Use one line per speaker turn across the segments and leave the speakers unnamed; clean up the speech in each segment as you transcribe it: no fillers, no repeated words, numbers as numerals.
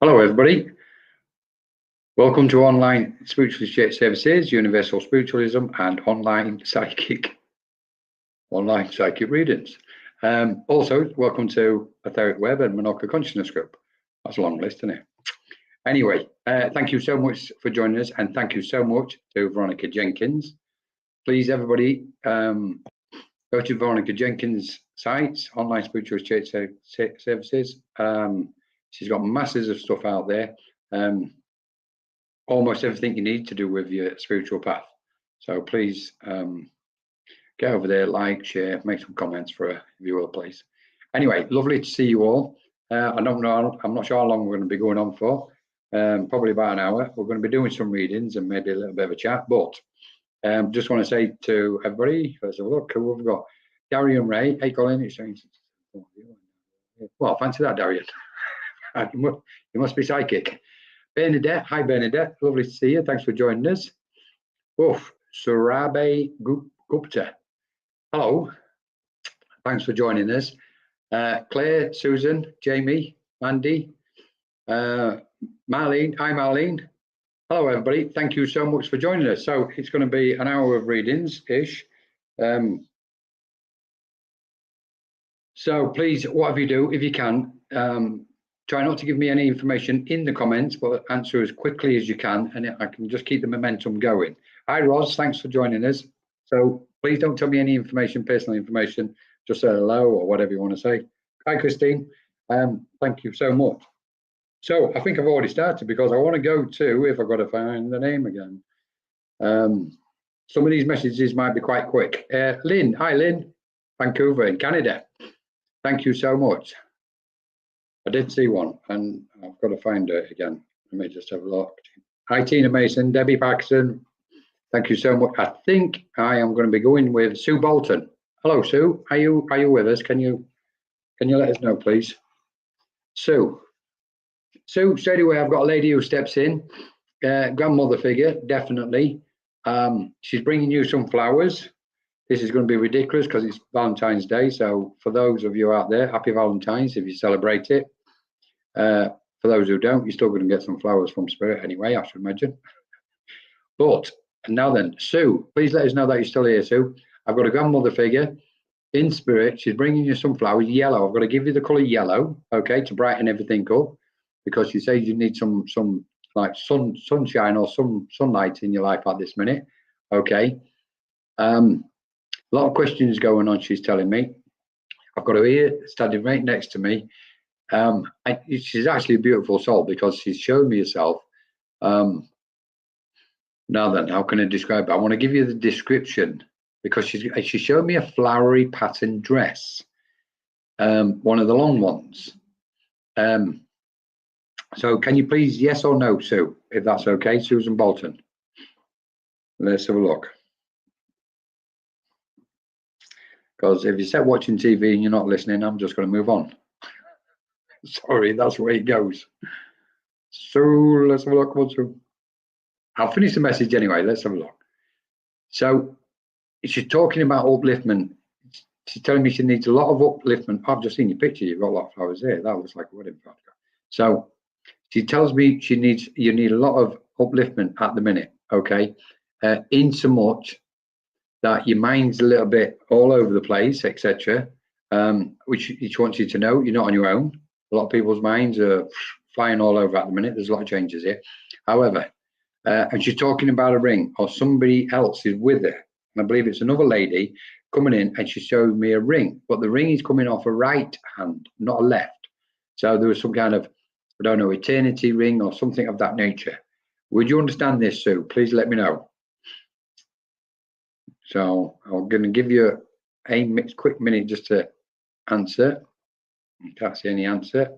Hello, everybody. Welcome to Online Spiritualist Services, Universal Spiritualism, and online psychic readings. Also, welcome to Etheric Web and Monoka Consciousness Group. That's a long list, isn't it? Anyway, thank you so much for joining us, and thank you so much to Veronica Jenkins. Please, everybody, go to Veronica Jenkins' site, Online Spiritualist Church Services. She's got masses of stuff out there. Almost everything you need to do with your spiritual path. So please get over there, like, share, make some comments for a viewer, please. Anyway, lovely to see you all. I don't know, I'm not sure how long we're going to be going on for. Probably about an hour. We're going to be doing some readings and maybe a little bit of a chat. But just want to say to everybody, let's have a look who we've got. Darian Ray. Hey, Colin. Well, fancy that, Darian. You must be psychic. Bernadette, hi Bernadette, lovely to see you. Thanks for joining us. Oof, Surabe Gupta, hello. Thanks for joining us. Claire, Susan, Jamie, Mandy, Marlene, hi Marlene. Hello everybody. Thank you so much for joining us. So it's going to be an hour of readings-ish. So please, whatever you do, if you can, try not to give me any information in the comments, but answer as quickly as you can, and I can just keep the momentum going. Hi, Roz. Thanks for joining us. So please don't tell me any information, personal information. Just say hello or whatever you want to say. Hi, Christine. Thank you so much. So I think I've already started because I want to go to, if I've got to find the name again. Some of these messages might be quite quick. Lynn. Hi, Lynn. Vancouver in Canada. Thank you so much. I did see one, and I've got to find it again. Let me just have a look. Hi, Tina Mason, Debbie Paxton. Thank you so much. I think I am going to be going with Sue Bolton. Hello, Sue. Are you with us? Can you let us know, please? Sue, straight away, I've got a lady who steps in. Grandmother figure, definitely. She's bringing you some flowers. This is going to be ridiculous because it's Valentine's Day. So for those of you out there, happy Valentine's if you celebrate it. For those who don't, you're still going to get some flowers from Spirit anyway, I should imagine. But now then, Sue, please let us know that you're still here, Sue. I've got a grandmother figure in Spirit. She's bringing you some flowers, yellow. I've got to give you the colour yellow, okay, to brighten everything up, because she says you need some like sunshine or some sunlight in your life at this minute, okay. A lot of questions going on, she's telling me. I've got her here, standing right next to me. She's actually a beautiful soul because she's shown me herself. Now then, how can I describe it? I want to give you the description because she showed me a flowery pattern dress, one of the long ones. So can you please, yes or no, Sue, if that's okay, Susan Bolton? Let's have a look. Because if you start watching TV and you're not listening, I'm just going to move on. Sorry, that's the way it goes. So let's have a look. I'll finish the message anyway. Let's have a look. So she's talking about upliftment. She's telling me she needs a lot of upliftment. I've just seen your picture. You've got a lot of flowers there. That looks like a wedding photo. So she tells me you need a lot of upliftment at the minute. Okay, in so much that your mind's a little bit all over the place, etc. Which she wants you to know you're not on your own. A lot of people's minds are flying all over at the minute. There's a lot of changes here. However, and she's talking about a ring, or somebody else is with her. And I believe it's another lady coming in, and she showed me a ring, but the ring is coming off a right hand, not a left. So there was some kind of, I don't know, eternity ring or something of that nature. Would you understand this, Sue? Please let me know. So I'm going to give you a quick minute just to answer. I can't see any answer.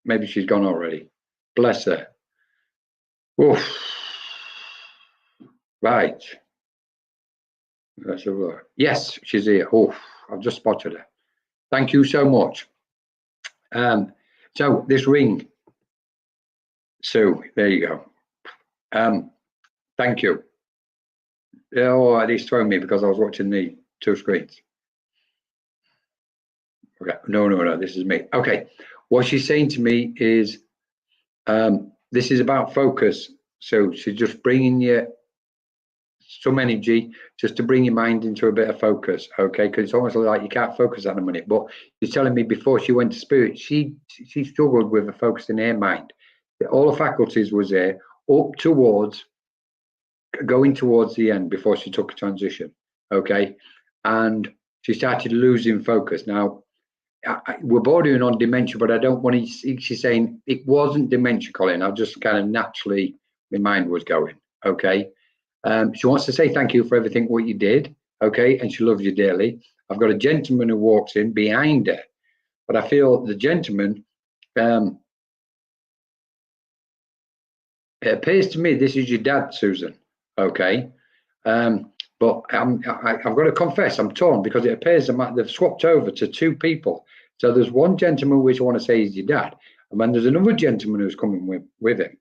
Maybe she's gone already. Bless her. Oof. Right. Let's have a look. Yes, she's here. Oof. I've just spotted her. Thank you so much. So this ring, Sue, there you go. Thank you. Oh, it's thrown me because I was watching the two screens. Okay, no, this is me. Okay, what she's saying to me is This is about focus. So she's just bringing you some energy just to bring your mind into a bit of focus, okay? Because it's almost like you can't focus at the minute. But she's telling me before she went to spirit, she struggled with the focus in her mind. All the faculties was there up towards going towards the end before she took a transition, okay? And she started losing focus. Now, we're bordering on dementia, but I don't want to. She's saying it wasn't dementia, Colin. I just kind of naturally, my mind was going, okay? She wants to say thank you for everything what you did, okay? And she loves you dearly. I've got a gentleman who walks in behind her, but I feel the gentleman, it appears to me this is your dad, Susan, okay? But I've got to confess, I'm torn because it appears they've swapped over to two people. So there's one gentleman which I want to say is your dad, and then there's another gentleman who's coming with him,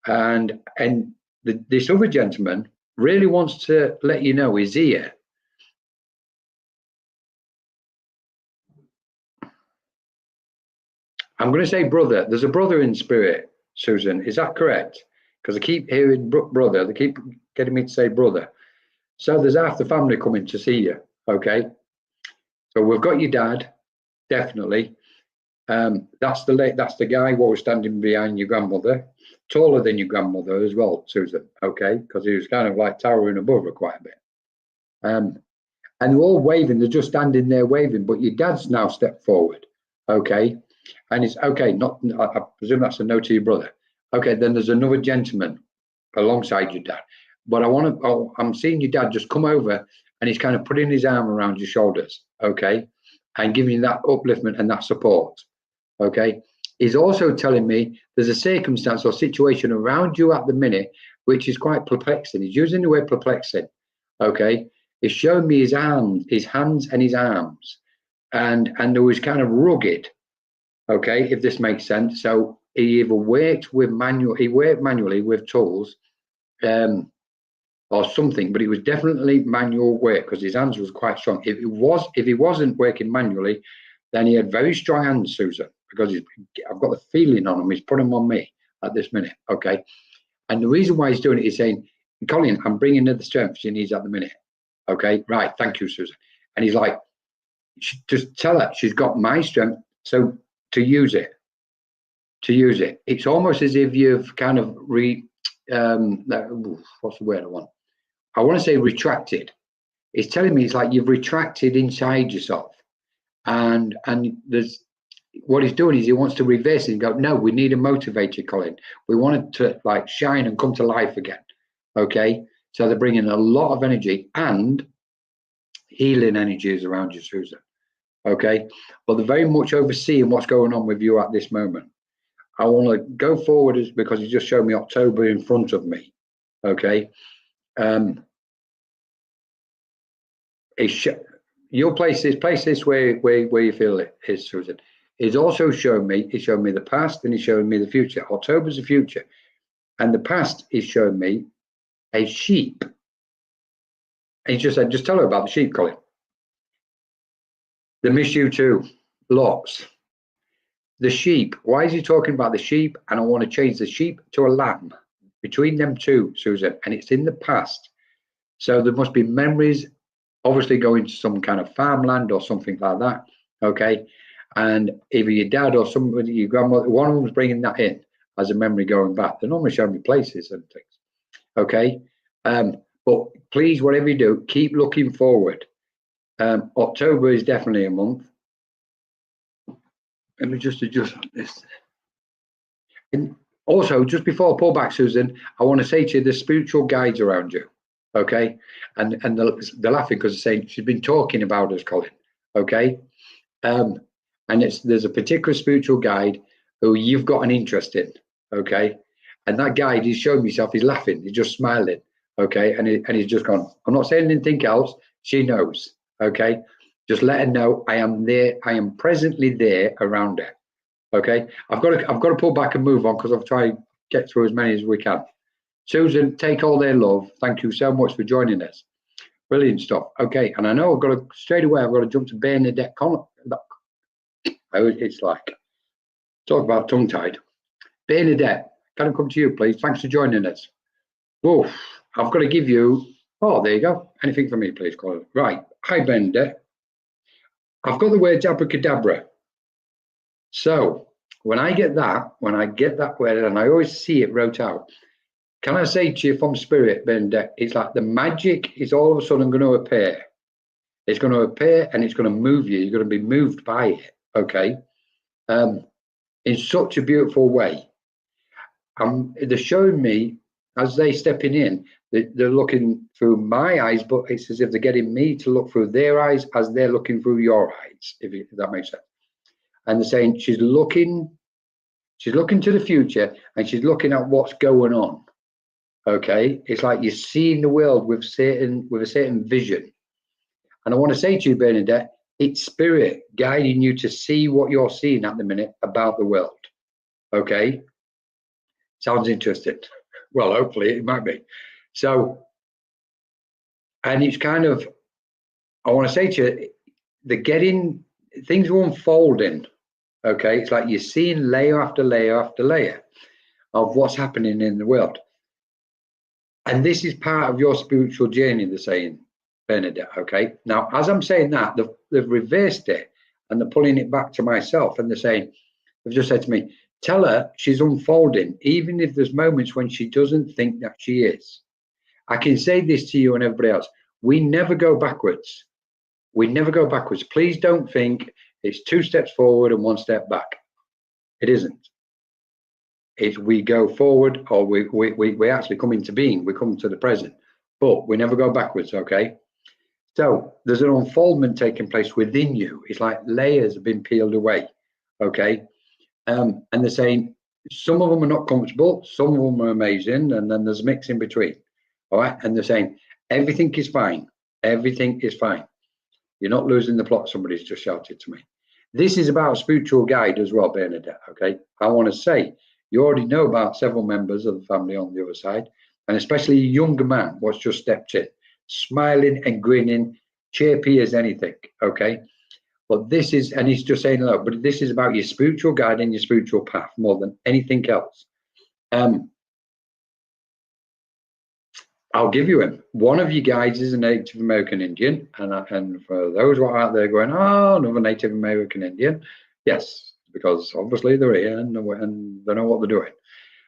and this other gentleman really wants to let you know he's here. I'm going to say brother. There's a brother in spirit, Susan. Is that correct? Because I keep hearing brother. They keep getting me to say brother. So there's half the family coming to see you. Okay. So we've got your dad, definitely. That's the guy what was standing behind your grandmother, taller than your grandmother as well, Susan. Okay, because he was kind of like towering above her quite a bit. And they're all waving. They're just standing there waving. But your dad's now stepped forward. Okay, and it's okay. I presume that's a no to your brother. Okay, then there's another gentleman alongside your dad. But I'm seeing your dad just come over, and he's kind of putting his arm around your shoulders. Okay, and giving you that upliftment and that support. Okay, he's also telling me there's a circumstance or situation around you at the minute which is quite perplexing. He's using the word perplexing. Okay, he's showing me his hands and his arms, and they was kind of rugged. Okay, if this makes sense. So he either worked manually with tools, or something, but it was definitely manual work because his hands was quite strong. If he wasn't working manually, then he had very strong hands, Susan, because I've got the feeling on him. He's put them on me at this minute, okay? And the reason why he's doing it is saying, Colin, I'm bringing her the strength she needs at the minute, okay? Right, thank you, Susan. And he's like, just tell her she's got my strength, so to use it. It's almost as if you've kind of what's the word I want? I want to say retracted. It's telling me it's like you've retracted inside yourself. And there's what he's doing is he wants to reverse it and go, no, we need a motivator, Colin. We want it to like shine and come to life again. Okay. So they're bringing a lot of energy and healing energies around you, Susan. Okay. But they're very much overseeing what's going on with you at this moment. I want to go forward because he just showed me October in front of me. Okay. You'll place this where you feel it is, Susan. It's also showing me the past and it's showing me the future. October's the future. And the past is showing me a sheep. And he just said, just tell her about the sheep, Colin. They miss you too. Lots. The sheep. Why is he talking about the sheep? And I want to change the sheep to a lamb. Between them two, Susan. And it's in the past. So there must be memories, obviously going to some kind of farmland or something like that. Okay. And either your dad or somebody, your grandmother, one of them was bringing that in as a memory going back. They normally show me places and things. Okay. But please, whatever you do, keep looking forward. October is definitely a month. Let me just adjust this. And also, just before I pull back, Susan, I want to say to you, the spiritual guides around you. Okay. And they're laughing because they're saying she's been talking about us, Colin. Okay. And there's a particular spiritual guide who you've got an interest in, okay? And that guide, he's showing himself, he's laughing, he's just smiling, okay? And he's just gone, I'm not saying anything else, she knows, okay? Just let her know I am there, I am presently there around her, okay? I've got to pull back and move on because I've tried to get through as many as we can. Susan, take all their love. Thank you so much for joining us. Brilliant stuff. Okay, and I know I've got to, straight away, I've got to jump to Bernadette Connor. It's like, talk about tongue-tied. Bernadette, can I come to you, please? Thanks for joining us. Whoa, I've got to give you, oh, there you go. Anything for me, please, Colin. Right. Hi, Bernadette. I've got the words abracadabra. So when I get that word, and I always see it wrote out, can I say to you from spirit, Bernadette, it's like the magic is all of a sudden going to appear. It's going to appear and it's going to move you. You're going to be moved by it, okay? In such a beautiful way. They're showing me, as they stepping in, they're looking through my eyes, but it's as if they're getting me to look through their eyes as they're looking through your eyes, if that makes sense. And they're saying she's looking to the future and she's looking at what's going on. Okay, it's like you're seeing the world with a certain vision. And I want to say to you, Bernadette, it's spirit guiding you to see what you're seeing at the minute about the world. Okay, sounds interesting. Well, hopefully it might be. So, and it's kind of, I want to say to you, things are unfolding. Okay, it's like you're seeing layer after layer after layer of what's happening in the world. And this is part of your spiritual journey, they're saying, Bernadette, okay? Now, as I'm saying that, they've reversed it and they're pulling it back to myself and they're saying, they've just said to me, tell her she's unfolding, even if there's moments when she doesn't think that she is. I can say this to you and everybody else. We never go backwards. We never go backwards. Please don't think it's 2 steps forward and 1 step back. It isn't. It's we go forward or we actually come into being. We come to the present, but we never go backwards, okay? So there's an unfoldment taking place within you. It's like layers have been peeled away, okay? And they're saying some of them are not comfortable, some of them are amazing, and then there's a mix in between, all right? And they're saying everything is fine. Everything is fine. You're not losing the plot, somebody's just shouted to me. This is about a spiritual guide as well, Bernadette, okay? I want to say, you already know about several members of the family on the other side, and especially a younger man what's just stepped in, smiling and grinning, chirpy as anything, okay? But this is, and he's just saying hello, but this is about your spiritual guide and your spiritual path more than anything else. I'll give you him. One of you guys is a Native American Indian, and for those who are out there going, oh, another Native American Indian, yes, because obviously they're here and they know what they're doing,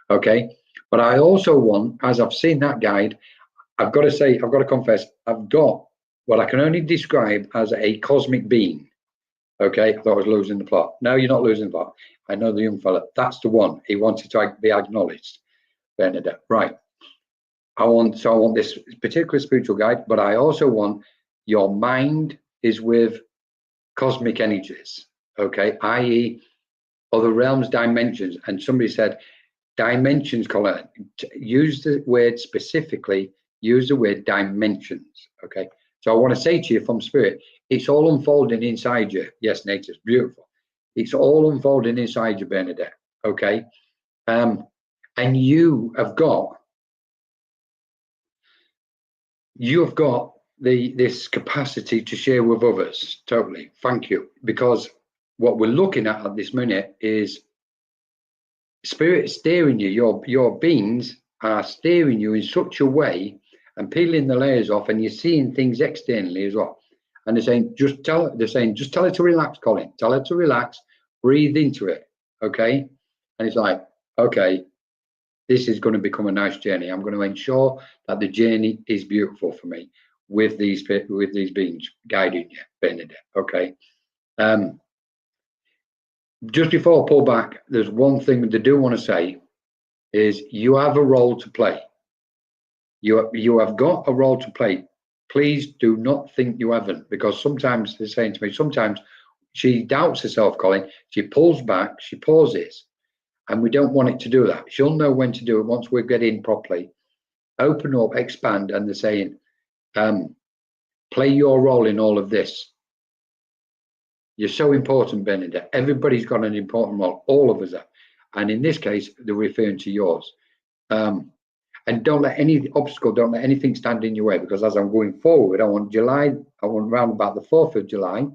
okay? But I also want, as I've seen that guide, I've got to confess, I've got what I can only describe as a cosmic being, okay? I thought I was losing the plot. No, you're not losing the plot. I know the young fella. That's the one. He wanted to be acknowledged, Bernadette. Right. I want this particular spiritual guide, but I also want your mind is with cosmic energies, okay? I.e., other realms, dimensions. And somebody said, dimensions, Colin, use the word specifically, use the word dimensions, okay? So I want to say to you from spirit, it's all unfolding inside you. Yes, Nate, it's beautiful. It's all unfolding inside you, Bernadette, okay? And you have got this capacity to share with others. Totally. Thank you. Because what we're looking at this minute is spirit steering you. Your beings are steering you in such a way and peeling the layers off, and you're seeing things externally as well. And they're saying, just tell her to relax, Colin. Tell her to relax, breathe into it. Okay. And it's like, okay, this is going to become a nice journey. I'm going to ensure that the journey is beautiful for me with these beings guiding you, Bernadette. Okay. Just before I pull back, there's one thing that I do want to say is you have a role to play. You have got a role to play. Please do not think you haven't, because sometimes they're saying to me, sometimes she doubts herself, Colin. She pulls back, she pauses, and we don't want it to do that. She'll know when to do it once we get in properly. Open up, expand, and they're saying, play your role in all of this. You're so important, Bernadette. Everybody's got an important role. All of us are. And in this case, they're referring to yours. And don't let any obstacle, don't let anything stand in your way, because as I'm going forward, I want around about the 4th of July,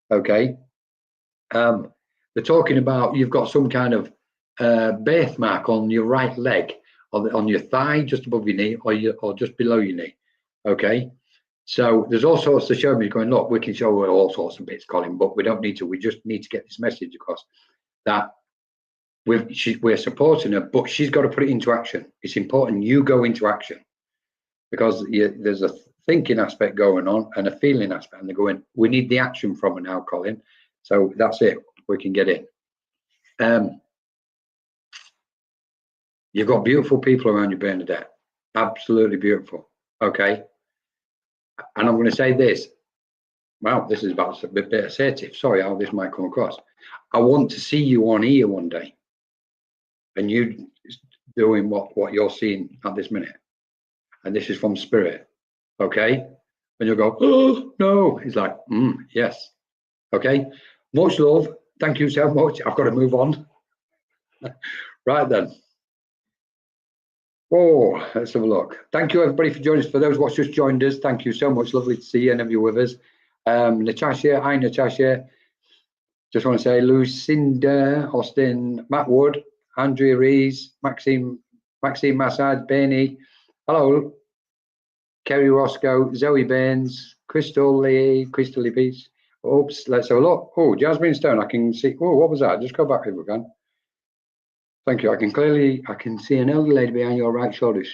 okay? They're talking about, you've got some kind of birthmark on your right leg, or on your thigh, just above your knee, or just below your knee. Okay. So there's all sorts to show me going, look, we can show her all sorts of bits, Colin, but we don't need to. We just need to get this message across that we're supporting her, but she's got to put it into action. It's important you go into action, because there's a thinking aspect going on and a feeling aspect, and they're going, we need the action from her now, Colin. So that's it. We can get in. You've got beautiful people around you, Bernadette. Absolutely beautiful. Okay. And I'm going to say this. Wow, this is about a bit assertive. Sorry how this might come across. I want to see you on here one day, and you doing what you're seeing at this minute. And this is from spirit. Okay. And you'll go, oh no. He's like, yes. Okay. Much love. Thank you so much. I've got to move on. Right then. Oh, let's have a look. Thank you, everybody, for joining us. For those what's just joined us, thank you so much. Lovely to see you and have you with us. Natasha, hi, Natasha. Just want to say Lucinda, Austin, Matt Wood, Andrea Rees, Maxine Massad, Benny. Hello. Kerry Roscoe, Zoe Baines, Crystal Lee Beats. Oops, let's have a look. Oh, Jasmine Stone, I can see. Oh, what was that? Just go back if we can. Thank you. I can see an elderly lady behind your right shoulder.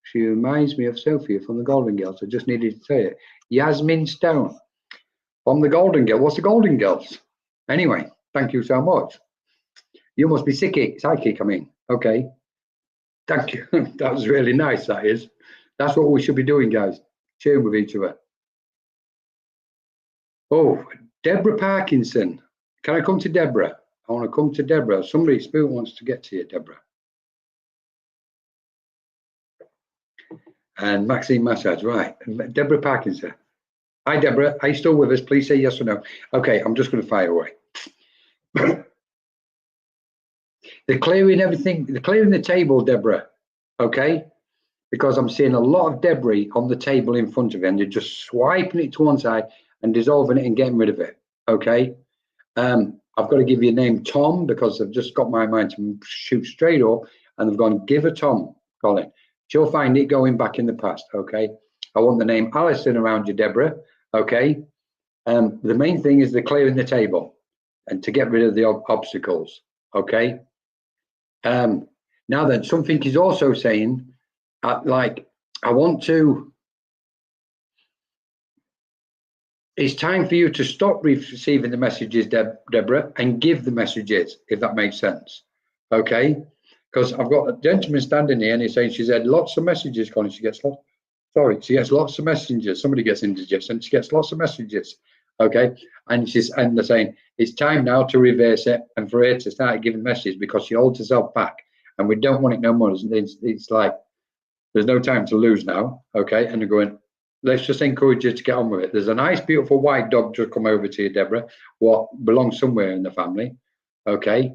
She reminds me of Sophia from the Golden Girls. I just needed to say it. Yasmin Stone from the Golden Girls. What's the Golden Girls? Anyway, thank you so much. You must be psychic, I mean. Okay. Thank you. That was really nice, that is. That's what we should be doing, guys. Sharing with each other. Oh, Deborah Parkinson. Can I come to Deborah? I want to come to Deborah. Somebody, Spirit wants to get to you, Deborah. And Maxine Massage, right. Deborah Parkinson. Hi, Deborah. Are you still with us? Please say yes or no. Okay, I'm just going to fire away. They're clearing everything. They're clearing the table, Deborah. Okay? Because I'm seeing a lot of debris on the table in front of you, and they're just swiping it to one side and dissolving it and getting rid of it. Okay? I've got to give you a name, Tom, because I've just got my mind to shoot straight up, and I've gone, give her Tom, Colin. She'll find it going back in the past, okay? I want the name Alison around you, Deborah, okay? The main thing is they're clearing the table and to get rid of the obstacles, okay? Now then, something is also saying, like, I want to, it's time for you to stop receiving the messages, Deborah, and give the messages, if that makes sense. Okay? Because I've got a gentleman standing here and he's saying she's had lots of messages, Colin. She gets lots of messages. Somebody gets indigestion. She gets lots of messages. Okay? And they're saying it's time now to reverse it and for her to start giving messages because she holds herself back. And we don't want it no more. It's like there's no time to lose now. Okay? And they're going, let's just encourage you to get on with it. There's a nice, beautiful white dog just come over to you, Deborah, what belongs somewhere in the family. Okay.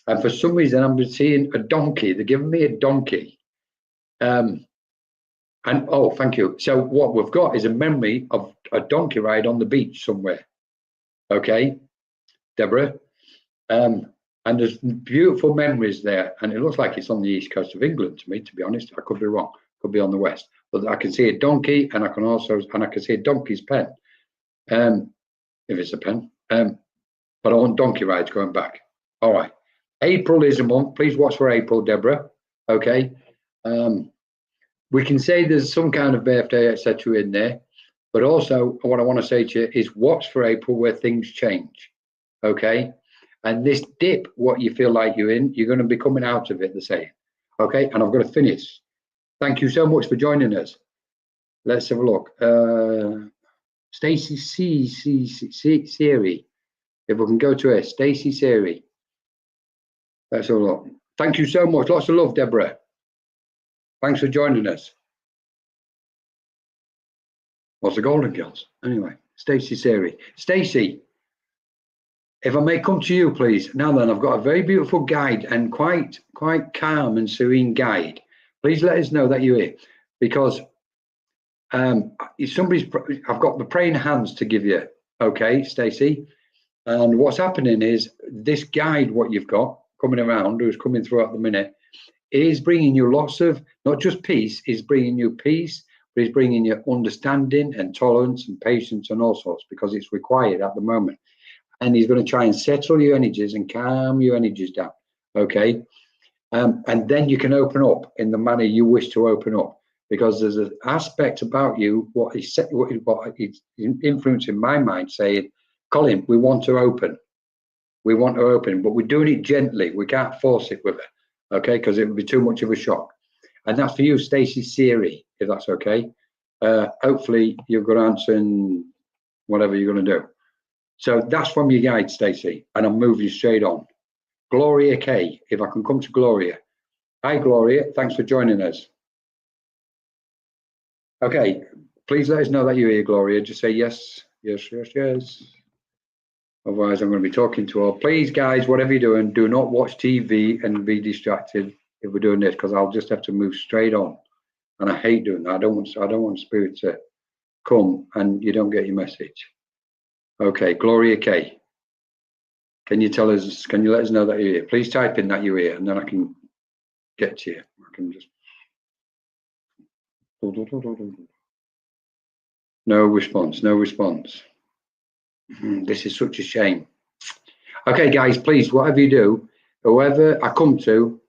And for some reason, I'm seeing a donkey. They're giving me a donkey. And oh, thank you. So what we've got is a memory of a donkey ride on the beach somewhere. Okay, Deborah. And there's beautiful memories there. And it looks like it's on the east coast of England to me, to be honest. I could be wrong. Could be on the west. But I can see a donkey, and I can see a donkey's pen, if it's a pen. But I want donkey rides going back. All right. April is a month. Please watch for April, Deborah. Okay. We can say there's some kind of birthday, etc. in there. But also, what I want to say to you is watch for April where things change. Okay. And this dip, what you feel like you're in, you're going to be coming out of it the same. Okay. And I've got to finish. Thank you so much for joining us. Let's have a look. Stacey Siri. If we can go to her, Stacey Siri. Let's have a look. Thank you so much. Lots of love, Deborah. Thanks for joining us. What's the Golden Girls? Anyway, Stacey Siri. Stacey, if I may come to you, please. Now then, I've got a very beautiful guide and quite calm and serene guide. Please let us know that you're here, because I've got the praying hands to give you. Okay, Stacey. And what's happening is this guide, what you've got, coming around, who's coming through at the minute, is bringing you lots of, not just peace, is bringing you peace, but he's bringing you understanding and tolerance and patience and all sorts, because it's required at the moment. And he's going to try and settle your energies and calm your energies down. Okay. And then you can open up in the manner you wish to open up, because there's an aspect about you, what is influencing my mind, saying, Colin, we want to open. We want to open, but we're doing it gently. We can't force it with it. Okay. Because it would be too much of a shock. And that's for you, Stacey Siri, if that's okay. Hopefully you've got answering whatever you're going to do. So that's from your guide, Stacey, and I'm moving straight on. Gloria K, if I can come to Gloria. Hi, Gloria. Thanks for joining us. Okay, please let us know that you're here, Gloria. Just say yes, yes, yes, yes. Otherwise, I'm going to be talking to all. Please, guys, whatever you're doing, do not watch TV and be distracted if we're doing this, because I'll just have to move straight on. And I hate doing that. I don't want spirit to come and you don't get your message. Okay, Gloria K. Can you tell us, can you let us know that you're here? Please type in that you're here, and then I can get to you. I can just. No response, no response. This is such a shame. Okay, guys, please, whatever you do, whoever I come to,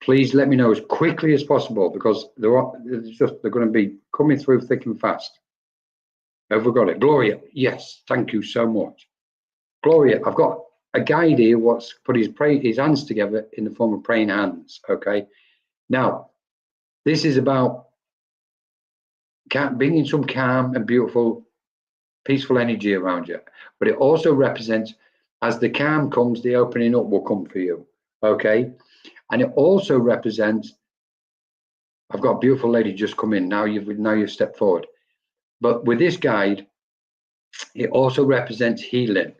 please let me know as quickly as possible, because they're going to be coming through thick and fast. Have we got it? Gloria, yes, thank you so much. Gloria, I've got a guide here what's put his hands together in the form of praying hands. Okay, now this is about bringing some calm and beautiful, peaceful energy around you, but it also represents, as the calm comes, the opening up will come for you. Okay, and it also represents, I've got a beautiful lady just come in now. You've stepped forward, but with this guide, it also represents healing.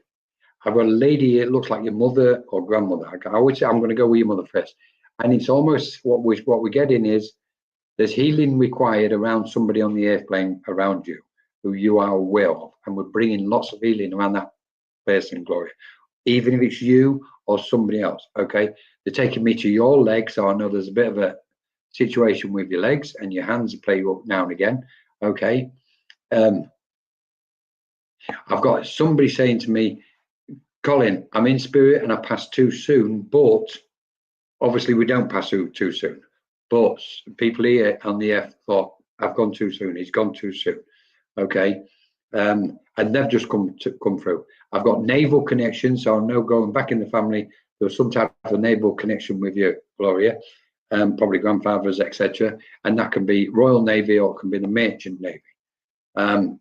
I've got a lady, it looks like your mother or grandmother. I would say I'm going to go with your mother first. And it's almost what we're getting is there's healing required around somebody on the airplane around you who you are aware of. And we're bringing lots of healing around that person, Gloria, even if it's you or somebody else. Okay. They're taking me to your legs. So I know there's a bit of a situation with your legs and your hands play up now and again. Okay. I've got somebody saying to me, Colin, I'm in spirit and I passed too soon, but obviously we don't pass too soon. But people here on the F thought, I've gone too soon. He's gone too soon. Okay. And they've just come through. I've got naval connection, so I know going back in the family, there's some type of naval connection with you, Gloria, probably grandfathers, etc. And that can be Royal Navy or it can be the Merchant Navy.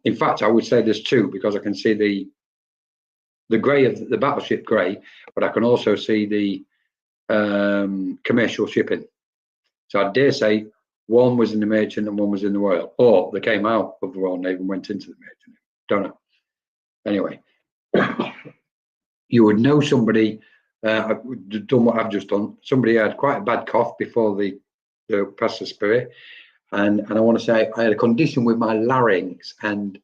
In fact, I would say there's two, because I can see the grey of the battleship grey, but I can also see the commercial shipping. So I dare say one was in the Merchant and one was in the Royal, or they came out of the Royal Navy and went into the Merchant. Don't know. Anyway, you would know somebody done what I've just done. Somebody had quite a bad cough before the passed the spirit, and I want to say I had a condition with my larynx and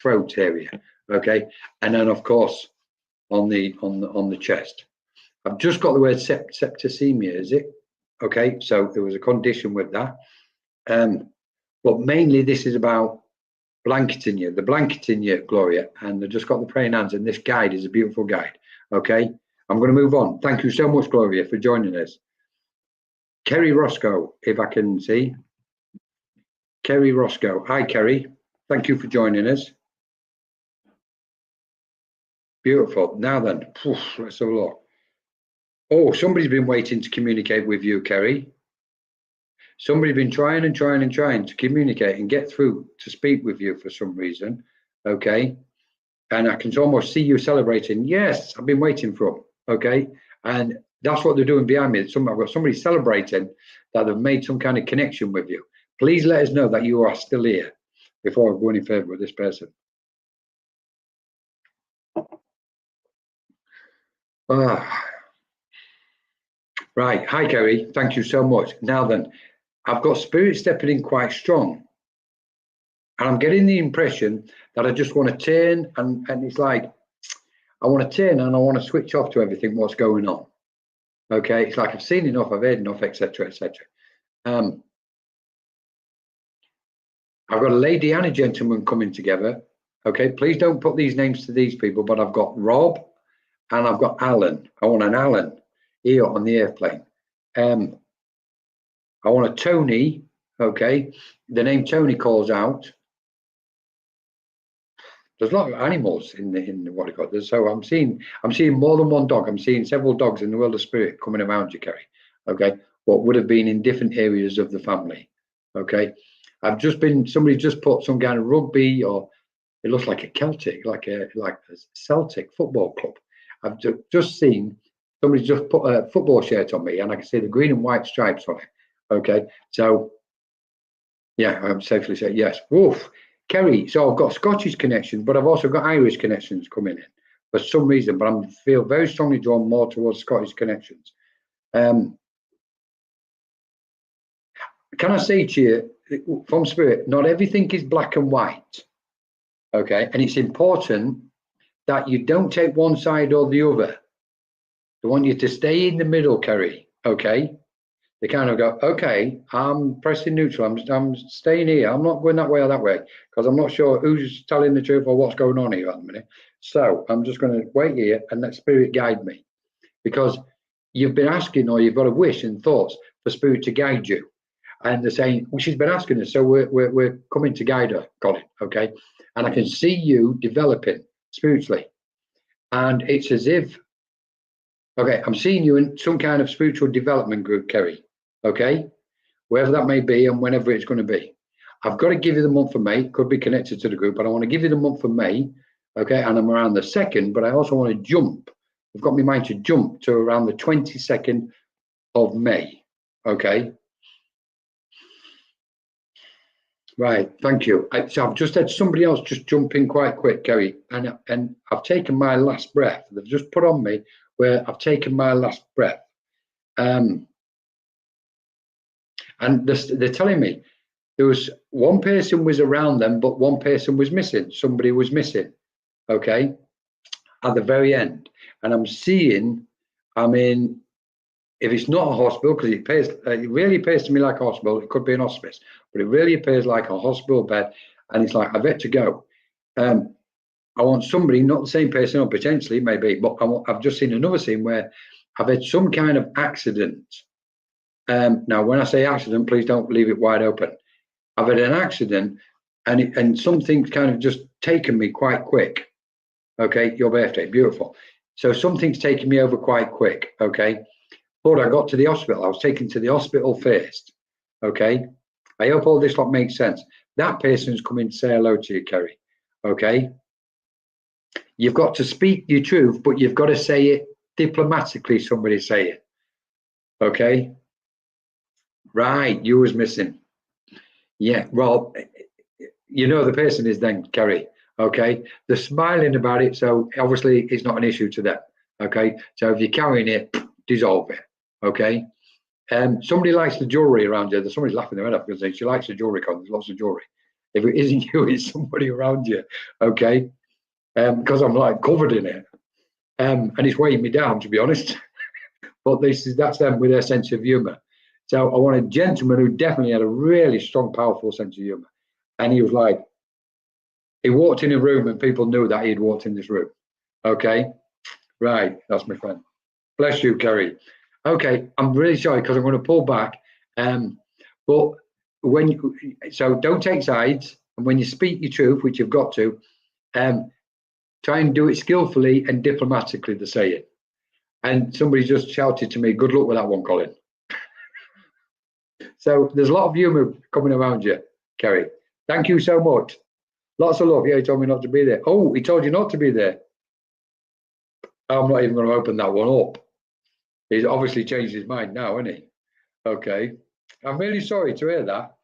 throat area. Okay, and then of course on the chest. I've just got the word septicemia, is it? Okay, so there was a condition with that. But mainly this is about blanketing you, the blanketing you, Gloria, and I just got the praying hands, and this guide is a beautiful guide. Okay, I'm going to move on. Thank you so much, Gloria, for joining us. Kerry Roscoe, if I can see. Kerry Roscoe. Hi, Kerry. Thank you for joining us. Beautiful. Now then, let's have a look. Oh, somebody's been waiting to communicate with you, Kerry. Somebody's been trying to communicate and get through to speak with you for some reason. Okay. And I can almost see you celebrating. Yes, I've been waiting for them. Okay. And that's what they're doing behind me. I've got somebody celebrating that they've made some kind of connection with you. Please let us know that you are still here before I go any further with this person. Right. Hi, Kerry. Thank you so much. Now then, I've got spirit stepping in quite strong. And I'm getting the impression that I just want to turn and it's like, I want to turn and I want to switch off to everything, what's going on. Okay, it's like I've seen enough, I've heard enough, etc., etc. I've got a lady and a gentleman coming together. Okay, please don't put these names to these people, but I've got Rob and I've got Alan. I want an Alan here on the airplane. I want a Tony. Okay, the name Tony calls out. There's a lot of animals in what I got. So I'm seeing more than one dog. I'm seeing several dogs in the world of spirit coming around you, Kerry. Okay, what would have been in different areas of the family. Okay, somebody just put some kind of rugby, or it looks like a Celtic, like a Celtic football club. I've just seen somebody just put a football shirt on me, and I can see the green and white stripes on it. Okay, so yeah, I'm safely saying yes. Woof. Kerry, so I've got Scottish connections, but I've also got Irish connections coming in for some reason, but I feel very strongly drawn more towards Scottish connections. Can I say to you, from spirit, not everything is black and white, okay? And it's important that you don't take one side or the other. They want you to stay in the middle, Kerry, okay? They kind of go, okay, I'm pressing neutral. I'm staying here. I'm not going that way or that way because I'm not sure who's telling the truth or what's going on here at the minute. So I'm just going to wait here and let spirit guide me, because you've been asking, or you've got a wish and thoughts for spirit to guide you. And they're saying, well, she's been asking us, so we're coming to guide her, Colin, okay? And I can see you developing spiritually. And it's as if, okay, I'm seeing you in some kind of spiritual development group, Kerry. Okay, wherever that may be and whenever it's going to be. I've got to give you the month of May. Could be connected to the group, but I want to give you the month of May. Okay, and I'm around the 2nd, but I also want to jump. I've got my mind to jump to around the 22nd of May. Okay. Right, thank you. So I've just had somebody else just jump in quite quick, Kerry, and I've taken my last breath. They've just put on me where I've taken my last breath. And they're telling me there was one person was around them, but one person was missing. Somebody was missing, okay, at the very end. And I'm seeing, I mean, if it's not a hospital, because it really appears to me like a hospital. It could be an hospice, but it really appears like a hospital bed. And it's like, I've had to go. I want somebody, not the same person, or potentially maybe, but I've just seen another scene where I've had some kind of accident. Now, when I say accident, please don't leave it wide open. I've had an accident, and something's kind of just taken me quite quick. Okay, your birthday, beautiful. So something's taken me over quite quick. Okay, but I got to the hospital. I was taken to the hospital first. Okay, I hope all this lot makes sense. That person's coming to say hello to you, Kerry. Okay, you've got to speak your truth, but you've got to say it diplomatically. Somebody say it. Okay. Right, you was missing. Yeah, well, you know the person is then, Kerry. Okay, they're smiling about it, so obviously it's not an issue to them. Okay, so if you're carrying it, dissolve it. Okay, somebody likes the jewelry around you. There's somebody's laughing their head off because she likes the jewelry. Because there's lots of jewelry. If it isn't you, it's somebody around you. Okay, because I'm like covered in it, and it's weighing me down, to be honest. But that's them with their sense of humour. So I want a gentleman who definitely had a really strong, powerful sense of humour. And he was like, he walked in a room and people knew that he had walked in this room. Okay, right, that's my friend. Bless you, Kerry. Okay, I'm really sorry because I'm going to pull back. But so don't take sides. And when you speak your truth, which you've got to, try and do it skillfully and diplomatically, to say it. And somebody just shouted to me, good luck with that one, Colin. So there's a lot of humour coming around you, Kerry. Thank you so much. Lots of love. Yeah, he told me not to be there. Oh, he told you not to be there. I'm not even going to open that one up. He's obviously changed his mind now, hasn't he? Okay. I'm really sorry to hear that.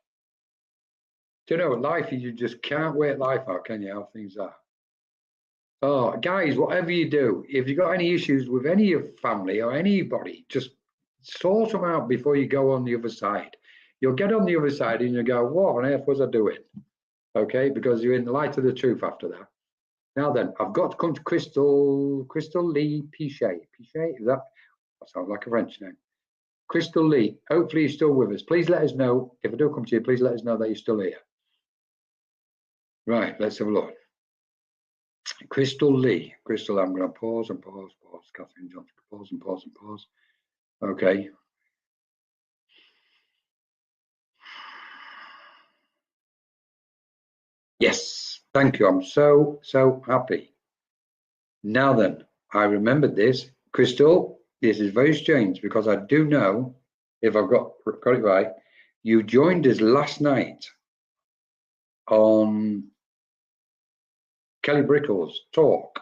Do you know, life, you just can't wait life out, can you, how things are? Oh, guys, whatever you do, if you've got any issues with any of family or anybody, just sort them out before you go on the other side. You'll get on the other side and you go, what on earth was I doing? Okay, because you're in the light of the truth after that. Now then, I've got to come to Crystal Lee Pichet. Pichet, is that? That sounds like a French name. Crystal Lee, hopefully you're still with us. Please let us know, if I do come to you, please let us know that you're still here. Right, let's have a look. Crystal Lee. Crystal, I'm going to pause and pause. Catherine Johnson, pause and pause and pause. Okay. Yes, thank you. I'm so happy. Now then, I remembered this. Crystal, this is very strange because I do know, if I've got it right, you joined us last night on Kelly Brickle's talk,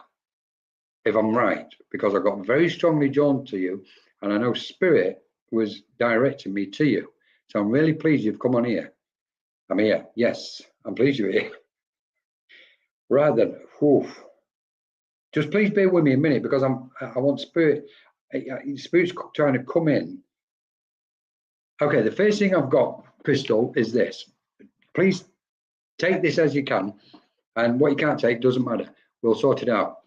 if I'm right, because I got very strongly drawn to you, and I know Spirit was directing me to you. So I'm really pleased you've come on here. I'm here. Yes, I'm pleased you're here. Right then, just please bear with me a minute because I want Spirit. Spirit's trying to come in. Okay, the first thing I've got, Crystal, is this. Please take this as you can, and what you can't take doesn't matter. We'll sort it out.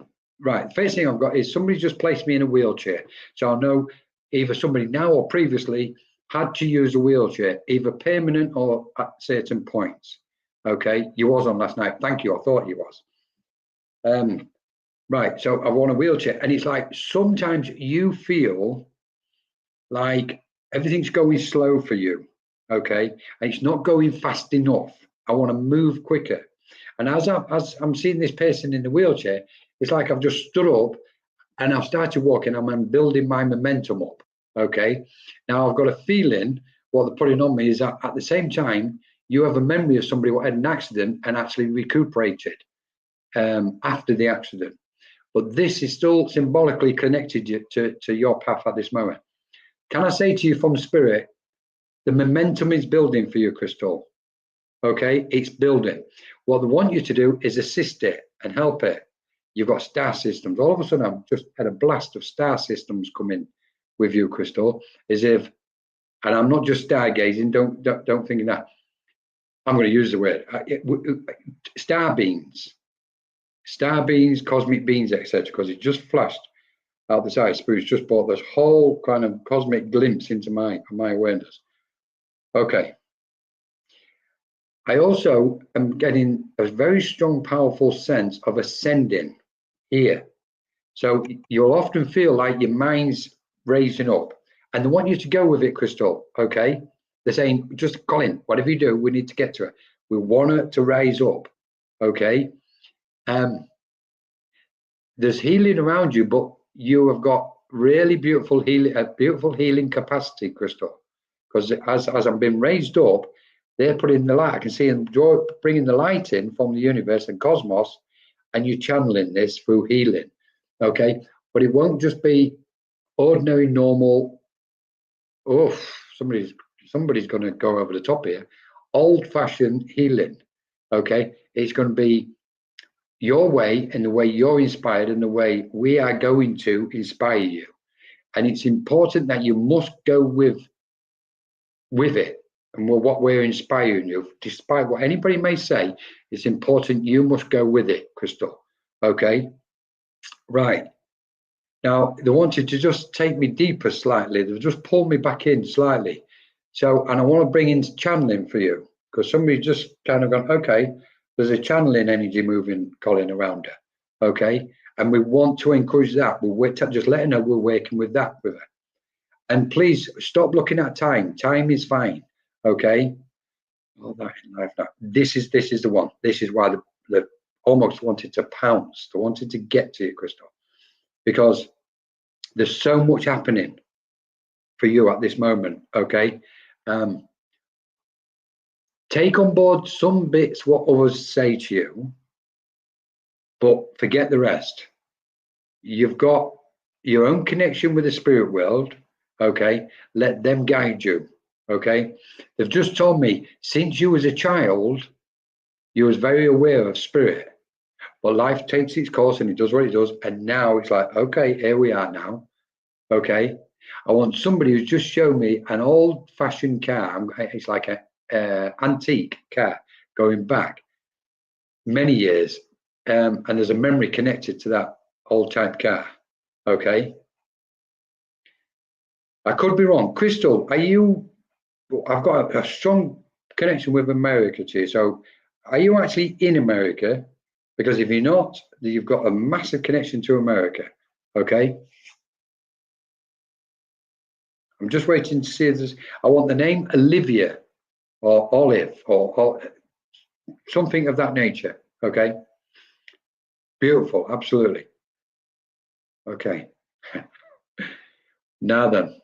Right, the first thing I've got is somebody just placed me in a wheelchair. So I know either somebody now or previously had to use a wheelchair, either permanent or at certain points. Okay, you was on last night. Thank you, I thought you was. Right, so I want a wheelchair. And it's like sometimes you feel like everything's going slow for you, okay? And it's not going fast enough. I want to move quicker. And as I'm seeing this person in the wheelchair, it's like I've just stood up and I've started walking and I'm building my momentum up, okay? Now I've got a feeling what they're putting on me is that at the same time, you have a memory of somebody who had an accident and actually recuperated after the accident. But this is still symbolically connected to your path at this moment. Can I say to you from Spirit, the momentum is building for you, Crystal. Okay, it's building. What they want you to do is assist it and help it. You've got star systems. All of a sudden, I've just had a blast of star systems coming with you, Crystal. As if, and I'm not just stargazing. Don't think of that. I'm going to use the word star beams, cosmic beams, etc. Because it just flashed out the side. Spirit's just brought this whole kind of cosmic glimpse into my awareness. Okay. I also am getting a very strong, powerful sense of ascending here. So you'll often feel like your mind's raising up, and they want you to go with it, Crystal. Okay. They're saying, just Colin, whatever you do, we need to get to it. We want it to rise up. Okay. There's healing around you, but you have got really beautiful healing capacity, Crystal. Because as I'm being raised up, they're putting the light. I can see them bringing the light in from the universe and cosmos, and you're channeling this through healing. Okay, but it won't just be ordinary, normal. Oh, somebody's going to go over the top here. Old-fashioned healing. Okay, it's going to be your way and the way you're inspired and the way we are going to inspire you. And it's important that you must go with it and what we're inspiring you. Despite what anybody may say, it's important you must go with it, Crystal. Okay? Right. Now, they wanted to just take me deeper slightly. They've just pulled me back in slightly. So, and I want to bring in channeling for you because somebody just kind of gone, okay, there's a channeling energy moving, Colin, around her. Okay? And we want to encourage that. We'll just let her know we're working with that with her. And please stop looking at time. Time is fine. Okay. All that in life now. This is the one. This is why they almost wanted to pounce. They wanted to get to you, Crystal, because there's so much happening for you at this moment. Okay. Take on board some bits what others say to you, but forget the rest. You've got your own connection with the spirit world. Okay. Let them guide you. Okay, they've just told me since you was a child, you was very aware of spirit, but life takes its course and it does what it does. And now it's like, okay, here we are now. Okay, I want somebody who's just shown me an old-fashioned car. It's like a antique car going back many years, and there's a memory connected to that old type car. Okay. I could be wrong. Crystal, are you? I've got a strong connection with America too. So, are you actually in America? Because if you're not, you've got a massive connection to America. Okay. I'm just waiting to see if there's. I want the name Olivia or Olive or something of that nature. Okay. Beautiful. Absolutely. Okay. Now then,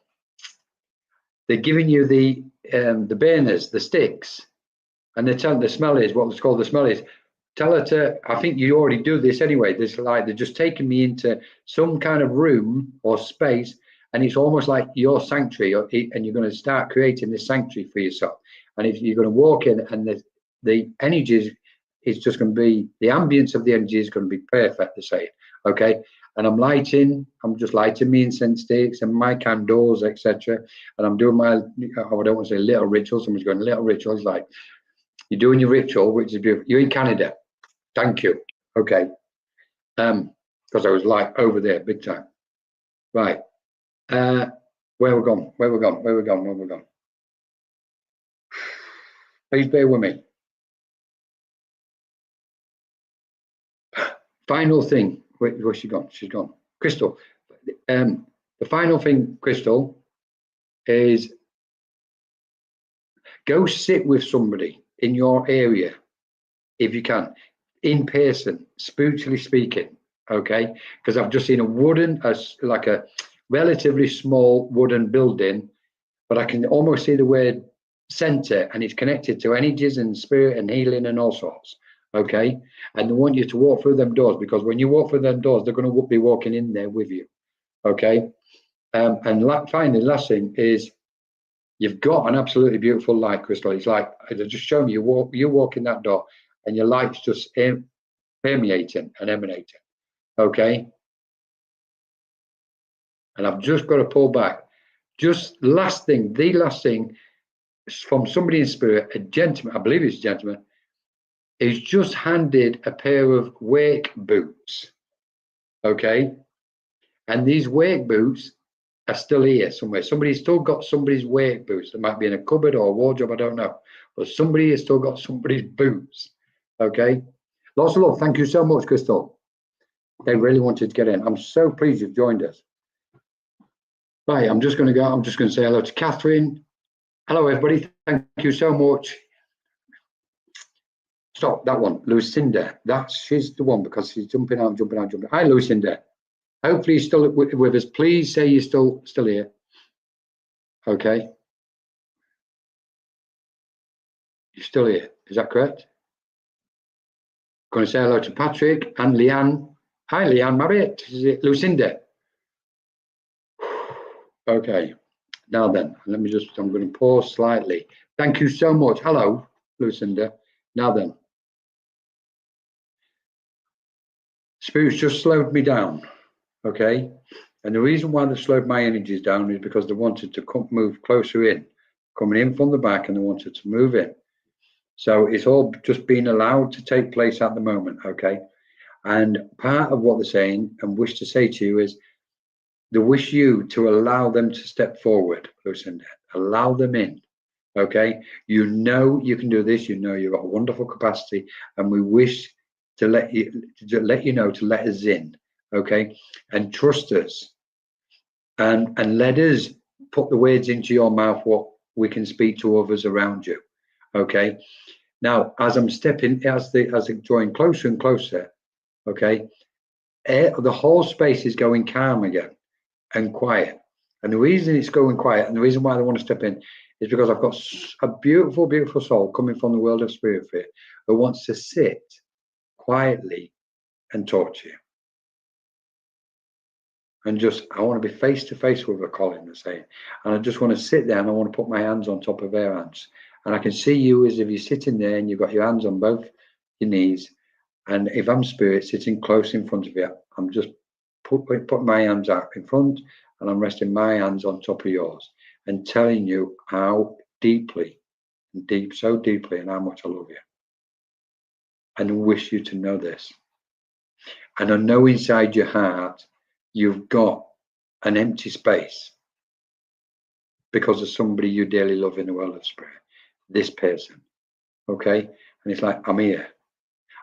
they're giving you the burners, the sticks, and they're telling the smell is what it's called. The smell is. Tell her to. I think you already do this anyway. This like they're just taking me into some kind of room or space, and it's almost like your sanctuary, and you're going to start creating this sanctuary for yourself. And if you're going to walk in, and the energy is just going to be the ambience of the energy is going to be perfect. To say it, okay. And I'm just lighting me incense sticks and my candles, etc. And I'm doing my, I don't want to say little rituals. Someone's going little rituals like you're doing your ritual, which is beautiful. You're in Canada. Thank you. Okay. Because I was like over there big time. Right. Where we're gone? Where we're gone? Where we're gone? Where we're gone? Please bear with me. Final thing. Where's she gone? She's gone. Crystal. The final thing, Crystal, is go sit with somebody in your area, if you can, in person, spiritually speaking. Okay, because I've just seen a wooden, like a relatively small wooden building, but I can almost see the word center, and it's connected to energies and spirit and healing and all sorts. Okay, and they want you to walk through them doors, because when you walk through them doors, they're going to be walking in there with you. Okay, and finally, last thing is you've got an absolutely beautiful light, Crystal. It's like they're just showing you walk in that door, and your light's just permeating and emanating. Okay, and I've just got to pull back. Just the last thing from somebody in spirit, a gentleman, I believe it's a gentleman, is just handed a pair of work boots. Okay, and these work boots are still here somewhere. Somebody's still got somebody's work boots. They might be in a cupboard or a wardrobe, I don't know, but somebody has still got somebody's boots. Okay, lots of love. Thank you so much, Crystal. They really wanted to get in. I'm so pleased you've joined us. Right, I'm just going to go. I'm just going to say hello to Catherine. Hello, everybody. Thank you so much. Stop that one, Lucinda. She's the one, because she's jumping out. Hi, Lucinda. Hopefully you're still with us. Please say you're still here. Okay. You're still here. Is that correct? Going to say hello to Patrick and Leanne. Hi, Leanne Marriott. Is it Lucinda? Okay. Now then, I'm going to pause slightly. Thank you so much. Hello, Lucinda. Now then. Spirit's just slowed me down. Okay. And the reason why they slowed my energies down is because they wanted to move closer in, coming in from the back, and they wanted to move in. So it's all just being allowed to take place at the moment. Okay. And part of what they're saying and wish to say to you is they wish you to allow them to step forward, Lucinda. Allow them in. Okay. You know you can do this. You know you've got a wonderful capacity, and we wish to let you know to let us in. Okay. And trust us. And let us put the words into your mouth what we can speak to others around you. Okay. Now, as I'm stepping, as it drawing closer and closer, okay, the whole space is going calm again and quiet. And the reason it's going quiet, and the reason why I want to step in, is because I've got a beautiful, beautiful soul coming from the world of spirit fear who wants to sit quietly and talk to you. And just, I want to be face to face with her, Colin, they're saying. And I just want to sit there, and I want to put my hands on top of her hands. And I can see you as if you're sitting there and you've got your hands on both your knees. And if I'm spirit sitting close in front of you, I'm just putting my hands out in front, and I'm resting my hands on top of yours and telling you how deeply, so deeply, and how much I love you. And I wish you to know this. And I know inside your heart, you've got an empty space. because of somebody you dearly love in the world of spirit. This person, okay? And it's like, I'm here,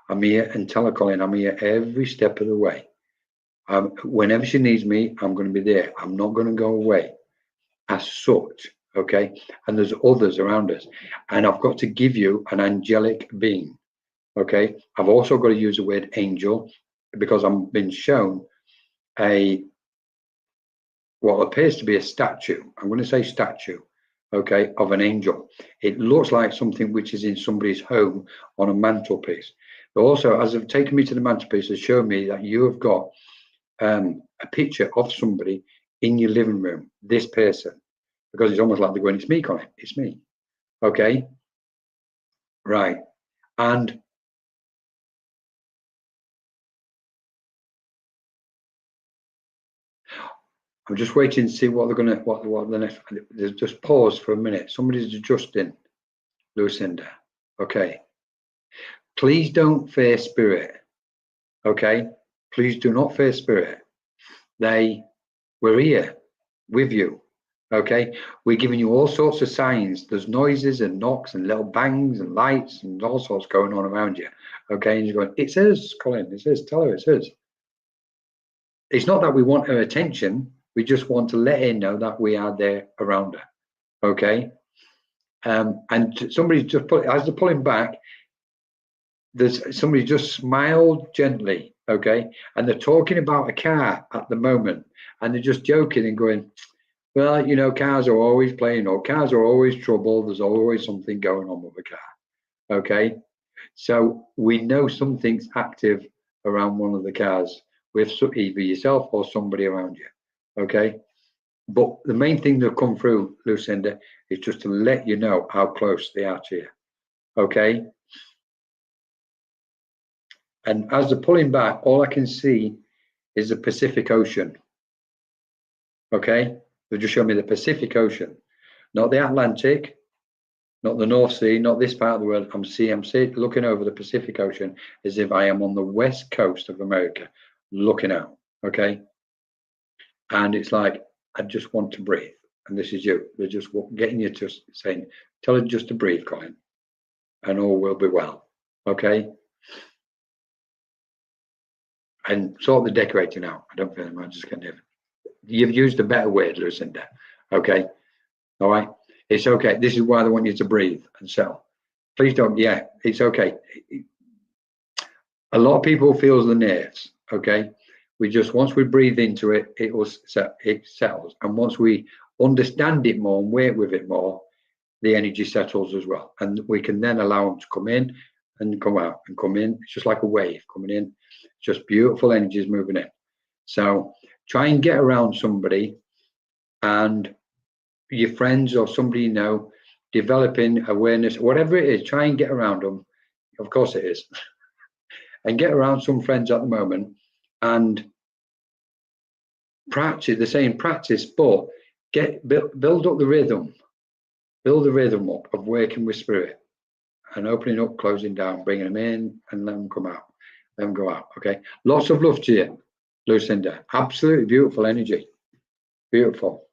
and tell her, Colin, I'm here every step of the way. Whenever she needs me, I'm going to be there. I'm not going to go away as such, okay? And there's others around us, and I've got to give you an angelic being, okay? I've also got to use the word angel because I'm been shown what appears to be a statue. I'm going to say statue, okay, of an angel. It looks like something which is in somebody's home on a mantelpiece. But also, as they've taken me to the mantelpiece, has shown me that you have got a picture of somebody in your living room, this person, because it's almost like they're going, it's me, Colin, it's me, okay? Right, and I'm just waiting to see what they're going to, what the next, just pause for a minute. Somebody's adjusting, Lucinda, okay? Please don't fear spirit, okay? Please do not fear spirit. We're here with you, okay? We're giving you all sorts of signs. There's noises and knocks and little bangs and lights and all sorts going on around you, okay? And you're going, it's us, Colin, it's us, tell her it's us. It's not that we want her attention. We just want to let her know that we are there around her, okay? And somebody just as they're pulling back, there's somebody just smiled gently, okay? And they're talking about a car at the moment, and they're just joking and going, well, you know, cars are always playing, or cars are always trouble. There's always something going on with a car, okay? So we know something's active around one of the cars with either yourself or somebody around you, okay? But the main thing that come through, Lucinda, is just to let you know how close they are to you, okay? And as they're pulling back, all I can see is the Pacific Ocean, okay? They just show me the Pacific Ocean, not the Atlantic, not the North Sea, not this part of the world. I'm looking over the Pacific Ocean as if I am on the west coast of America, looking out, okay? And it's like, I just want to breathe. And this is you. They're just getting you to saying, tell her just to breathe, Colin, and all will be well, okay? And sort the decorating out. I don't feel I'm just going to. You've used a better word, Lucinda, okay? All right? It's okay. This is why they want you to breathe and settle. Please don't, yeah, it's okay. A lot of people feel the nerves, okay? Once we breathe into it, it settles. And once we understand it more and work with it more, the energy settles as well. And we can then allow them to come in and come out and come in. It's just like a wave coming in. Just beautiful energies moving in. So try and get around somebody and your friends or somebody you know, developing awareness, whatever it is, try and get around them. Of course it is. And get around some friends at the moment and practice, the same practice, but build up the rhythm. Build the rhythm up of working with spirit and opening up, closing down, bringing them in and let them come out. Let them go out, okay? Lots of love to you, Lucinda. Absolutely beautiful energy. Beautiful.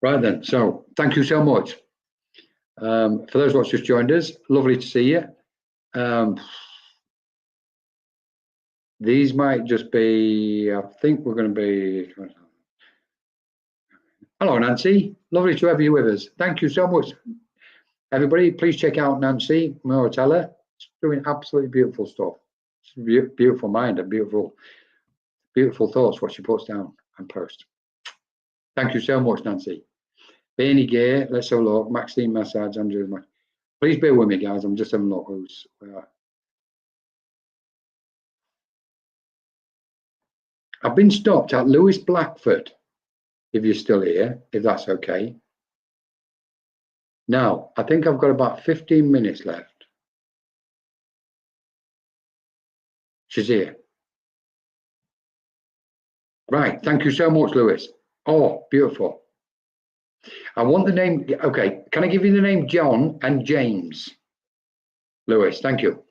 Right then, so thank you so much. For those what's just joined us, lovely to see you. These might just be, I think we're going to be, hello Nancy, lovely to have you with us. Thank you so much. Everybody, please check out Nancy Moratella. She's doing absolutely beautiful stuff. It's a beautiful mind and beautiful thoughts, what she puts down and posts. Thank you so much, Nancy. Bernie Gay, let's have a look. Maxine Massage, Andrew. Please bear with me, guys. I'm just having a look who's where. I've been stopped at Lewis Blackford, if you're still here, if that's okay. Now, I think I've got about 15 minutes left. She's here. Right, thank you so much, Lewis. Oh, beautiful. I want the name, okay, can I give you the name John and James? Lewis, thank you.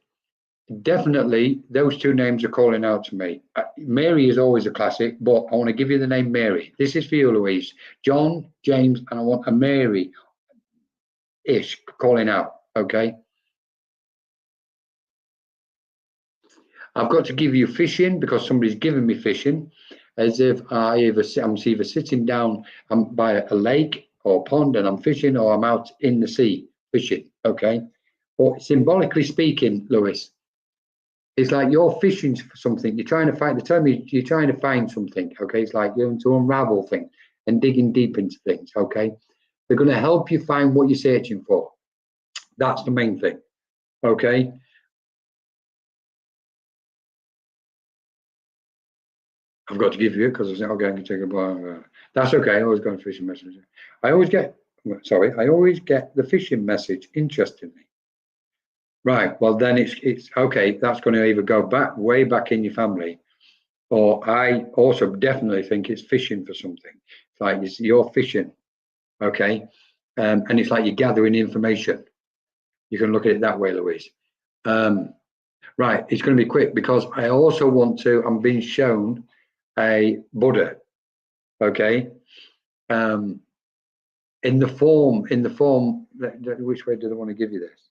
definitely those two names are calling out to me. Mary is always a classic, but I want to give you the name Mary. This is for you, Louise. John, James, and I want a Mary-ish calling out, okay? I've got to give you fishing because somebody's given me fishing, as if I'm either sitting down by a lake or a pond and I'm fishing, or I'm out in the sea fishing, okay? But symbolically speaking, Lewis, it's like you're fishing for something. You're trying to find. You're trying to find something. Okay, it's like you're to unravel things and digging deep into things. Okay, they're going to help you find what you're searching for. That's the main thing. Okay. I've got to give you it because I was going to take a bar. That's okay. I always got a fishing message. I always get the fishing message. Interestingly. Right. Well, then it's okay. That's going to either go back way back in your family, or I also definitely think it's fishing for something. It's like you're fishing, okay, and it's like you're gathering information. You can look at it that way, Louise. Right. It's going to be quick because I also want to. I'm being shown a Buddha, okay, in the form. Which way do they want to give you this?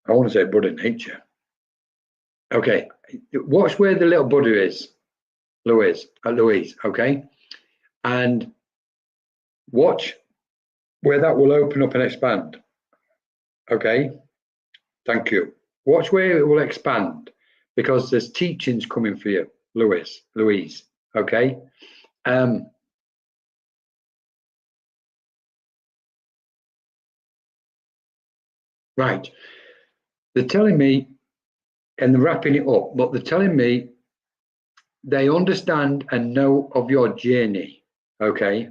I want to say Buddha nature. Okay, watch where the little Buddha is, Louise, okay? And watch where that will open up and expand, okay? Thank you. Watch where it will expand because there's teachings coming for you, Louise, okay? Right, they're telling me, and they're wrapping it up, but they're telling me they understand and know of your journey, okay?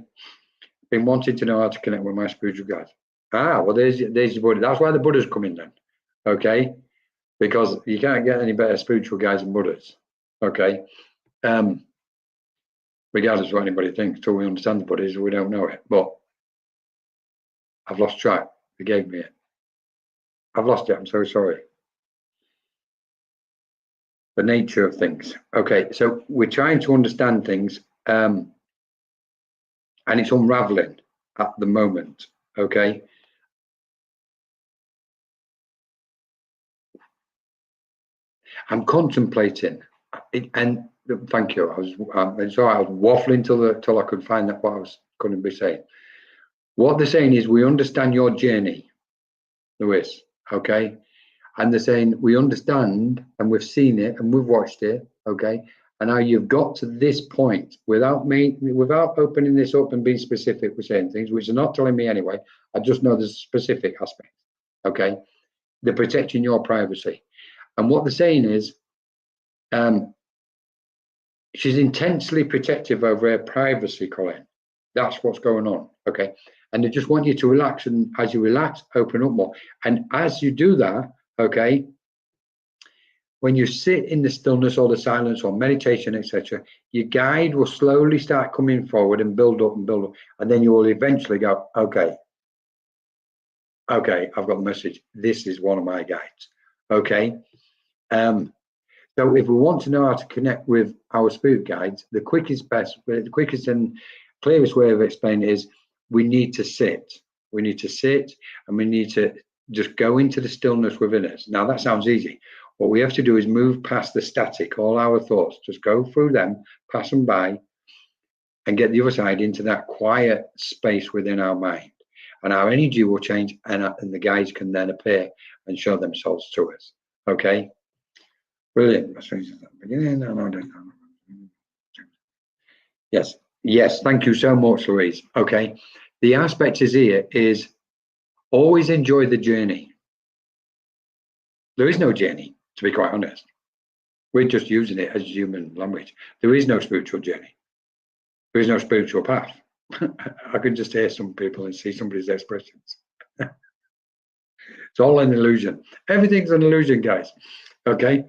Been wanting to know how to connect with my spiritual guides. Well, there's your Buddha. That's why the Buddha's coming then, okay? Because you can't get any better spiritual guides than Buddhas, okay? Regardless of what anybody thinks, till we understand the Buddhas, we don't know it. But I've lost track. They gave me it. I've lost it. I'm so sorry. The nature of things. Okay, so we're trying to understand things, and it's unraveling at the moment. Okay. I'm contemplating it, and thank you. I was waffling till I could find out what I was going to be saying. What they're saying is, we understand your journey, Lewis. Okay, and they're saying we understand, and we've seen it, and we've watched it. Okay, and now you've got to this point without opening this up and being specific with saying things, which are not telling me anyway. I just know there's a specific aspect. Okay, they're protecting your privacy. And what they're saying is, she's intensely protective over her privacy, Colin. That's what's going on, okay? And they just want you to relax, and as you relax, open up more. And as you do that, okay, when you sit in the stillness or the silence or meditation, etc., your guide will slowly start coming forward and build up, and then you will eventually go, okay, I've got the message. This is one of my guides, okay? So if we want to know how to connect with our spirit guides, the quickest and clearest way of explaining it is we need to sit. We need to sit, and we need to just go into the stillness within us. Now that sounds easy. What we have to do is move past the static, all our thoughts, just go through them, pass them by, and get the other side into that quiet space within our mind. And our energy will change, and the guides can then appear and show themselves to us. Okay? Brilliant. Yes. Thank you so much, Louise. Okay. The aspect is always enjoy the journey. There is no journey, to be quite honest. We're just using it as human language. There is no spiritual journey. There is no spiritual path. I can just hear some people and see somebody's expressions. It's all an illusion. Everything's an illusion, guys. Okay.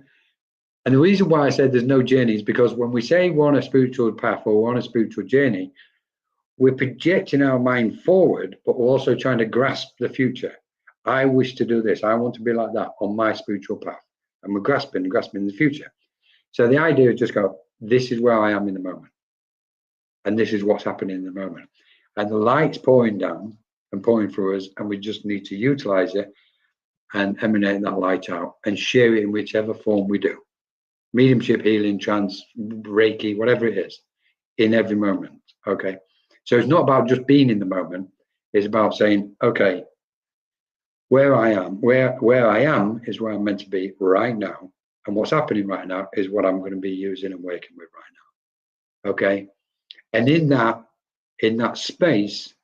And the reason why I said there's no journey is because when we say we're on a spiritual path or we're on a spiritual journey, we're projecting our mind forward, but we're also trying to grasp the future. I wish to do this. I want to be like that on my spiritual path. And we're grasping the future. So the idea is just go, this is where I am in the moment. And this is what's happening in the moment. And the light's pouring down and pouring through us, and we just need to utilize it and emanate that light out and share it in whichever form we do. Mediumship, healing, trance, Reiki, whatever it is, in every moment. Okay. So it's not about just being in the moment. It's about saying, okay, where I am is where I'm meant to be right now. And what's happening right now is what I'm going to be using and working with right now. Okay. And in that space,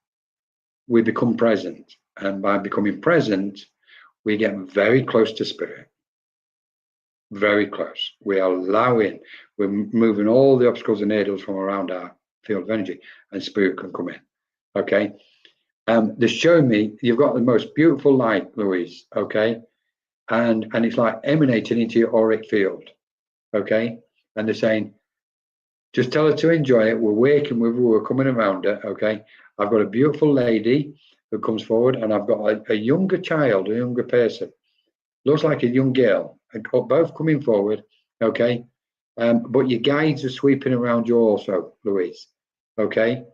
we become present. And by becoming present, we get very close to spirit. Very close. We're moving all the obstacles and hurdles from around our field of energy, and spirit can come in. Okay. They're showing me you've got the most beautiful light, Louise. Okay. And it's like emanating into your auric field. Okay. And they're saying, just tell her to enjoy it. We're working with her, we're coming around her. Okay. I've got a beautiful lady who comes forward, and I've got a younger child, a younger person. Looks like a young girl, both coming forward. Okay. But your guides are sweeping around you also, Louise. Okay.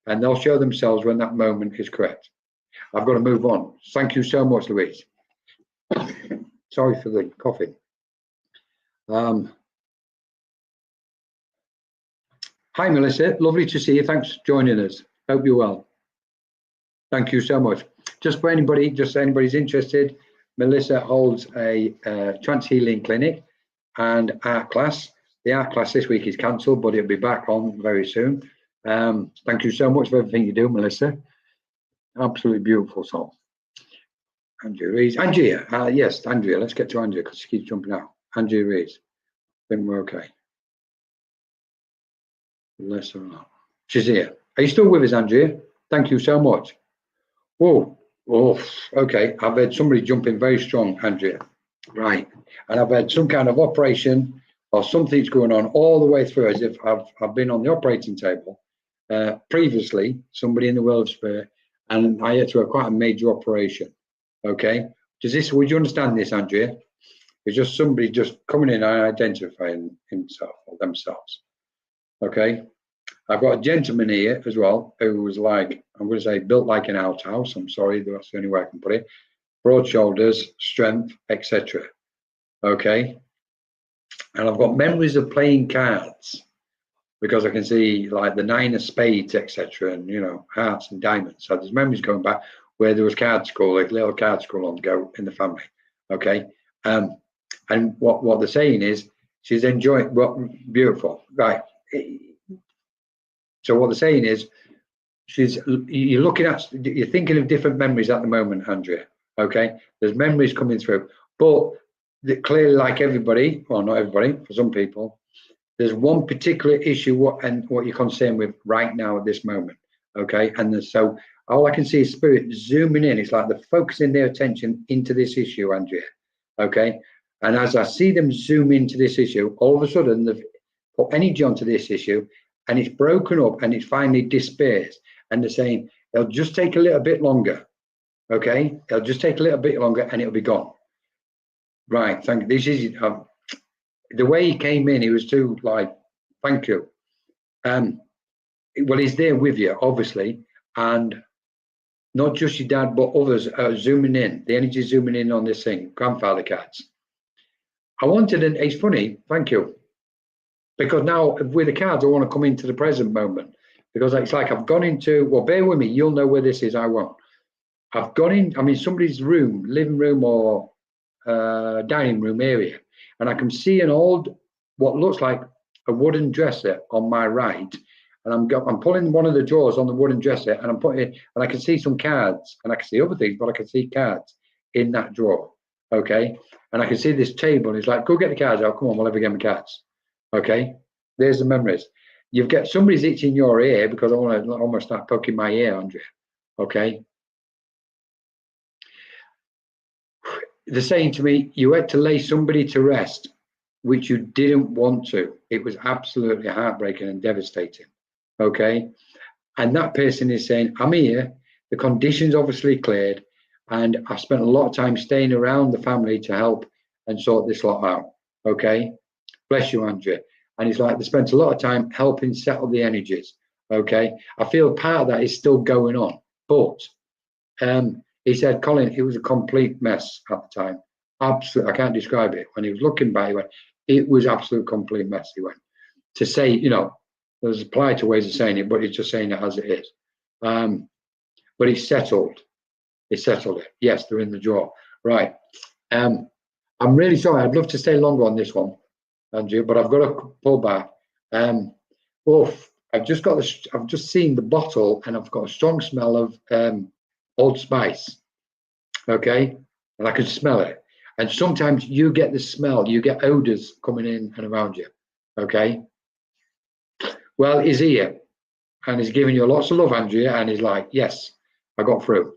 And they'll show themselves when that moment is correct. I've got to move on. Thank you so much, Louise. Sorry for the coughing. Hi, Melissa. Lovely to see you. Thanks for joining us. Hope you're well. Thank you so much. Just for anybody's interested, Melissa holds a trance healing clinic and art class. The art class this week is cancelled, but it'll be back on very soon. Thank you so much for everything you do, Melissa. Absolutely beautiful soul. Andrea Rees. Andrea, yes, Andrea. Let's get to Andrea because she keeps jumping out. Andrea Rees. I think we're okay. Less or not. She's here. Are you still with us, Andrea? Thank you so much. Whoa. Oh, okay. I've had somebody jumping very strong, Andrea. Right. And I've had some kind of operation or something's going on all the way through, as if I've been on the operating table previously, somebody in the world of spirit, and I had to have quite a major operation. Okay. Would you understand this, Andrea? It's just somebody just coming in and identifying himself or themselves. Okay. I've got a gentleman here as well who was like, I'm going to say, built like an outhouse. I'm sorry, that's the only way I can put it. Broad shoulders, strength, etc. Okay. And I've got memories of playing cards because I can see like the 9 of spades, etc. And, you know, hearts and diamonds. So there's memories going back where there was card school, like little card school on the go in the family. Okay. And what they're saying is she's enjoying, well, beautiful. Right. So what they're saying is you're thinking of different memories at the moment, Andrea. Okay. There's memories coming through, but clearly, like everybody, well, not everybody, for some people, there's one particular issue what you're concerned with right now at this moment. Okay. And so all I can see is spirit zooming in. It's like they're focusing their attention into this issue, Andrea. Okay. And as I see them zoom into this issue, all of a sudden they've put energy onto this issue and it's broken up and it finally disappears. And they're saying it'll just take a little bit longer. Okay. It'll just take a little bit longer and it'll be gone. Right. Thank you. This is the way he came in. He was too like, thank you. Well, he's there with you, obviously, and not just your dad, but others are zooming in. The energy zooming in on this thing. Grandfather cards. I wanted, and it's funny. Thank you, because now with the cards, I want to come into the present moment because it's like I've gone into. Well, bear with me. You'll know where this is. I won't. I've gone in. I mean, somebody's room, living room, or dining room area, and I can see an old, what looks like a wooden dresser on my right, and I'm pulling one of the drawers on the wooden dresser, and I'm putting it, and I can see some cards, and I can see other things, but I can see cards in that drawer. Okay, and I can see this table, and it's like, go get the cards out. Come on, we'll have a game of cards. Okay, there's the memories. You've got somebody's itching your ear because I want to almost start poking my ear, Andrea. Okay. They're saying to me, you had to lay somebody to rest, which you didn't want to. It was absolutely heartbreaking and devastating. Okay. And that person is saying, I'm here. The conditions obviously cleared. and I spent a lot of time staying around the family to help and sort this lot out. Okay, bless you, Andrea. And he's like, they spent a lot of time helping settle the energies. Okay, I feel part of that is still going on, but he said, Colin, it was a complete mess at the time. Absolutely, I can't describe it. When he was looking back, he went, it was absolute complete mess. He went, to say, you know, there's polite ways of saying it, but he's just saying it as it is. But it's settled. It's settled it. Yes, they're in the drawer. Right. I'm really sorry. I'd love to stay longer on this one, Andrew, but I've got to pull back. I've just seen the bottle, and I've got a strong smell of Old Spice. Okay, and I can smell it. And sometimes you get the smell. You get odors coming in and around you. Okay. Well, he's here, and he's giving you lots of love, Andrea, and he's like, yes, I got through.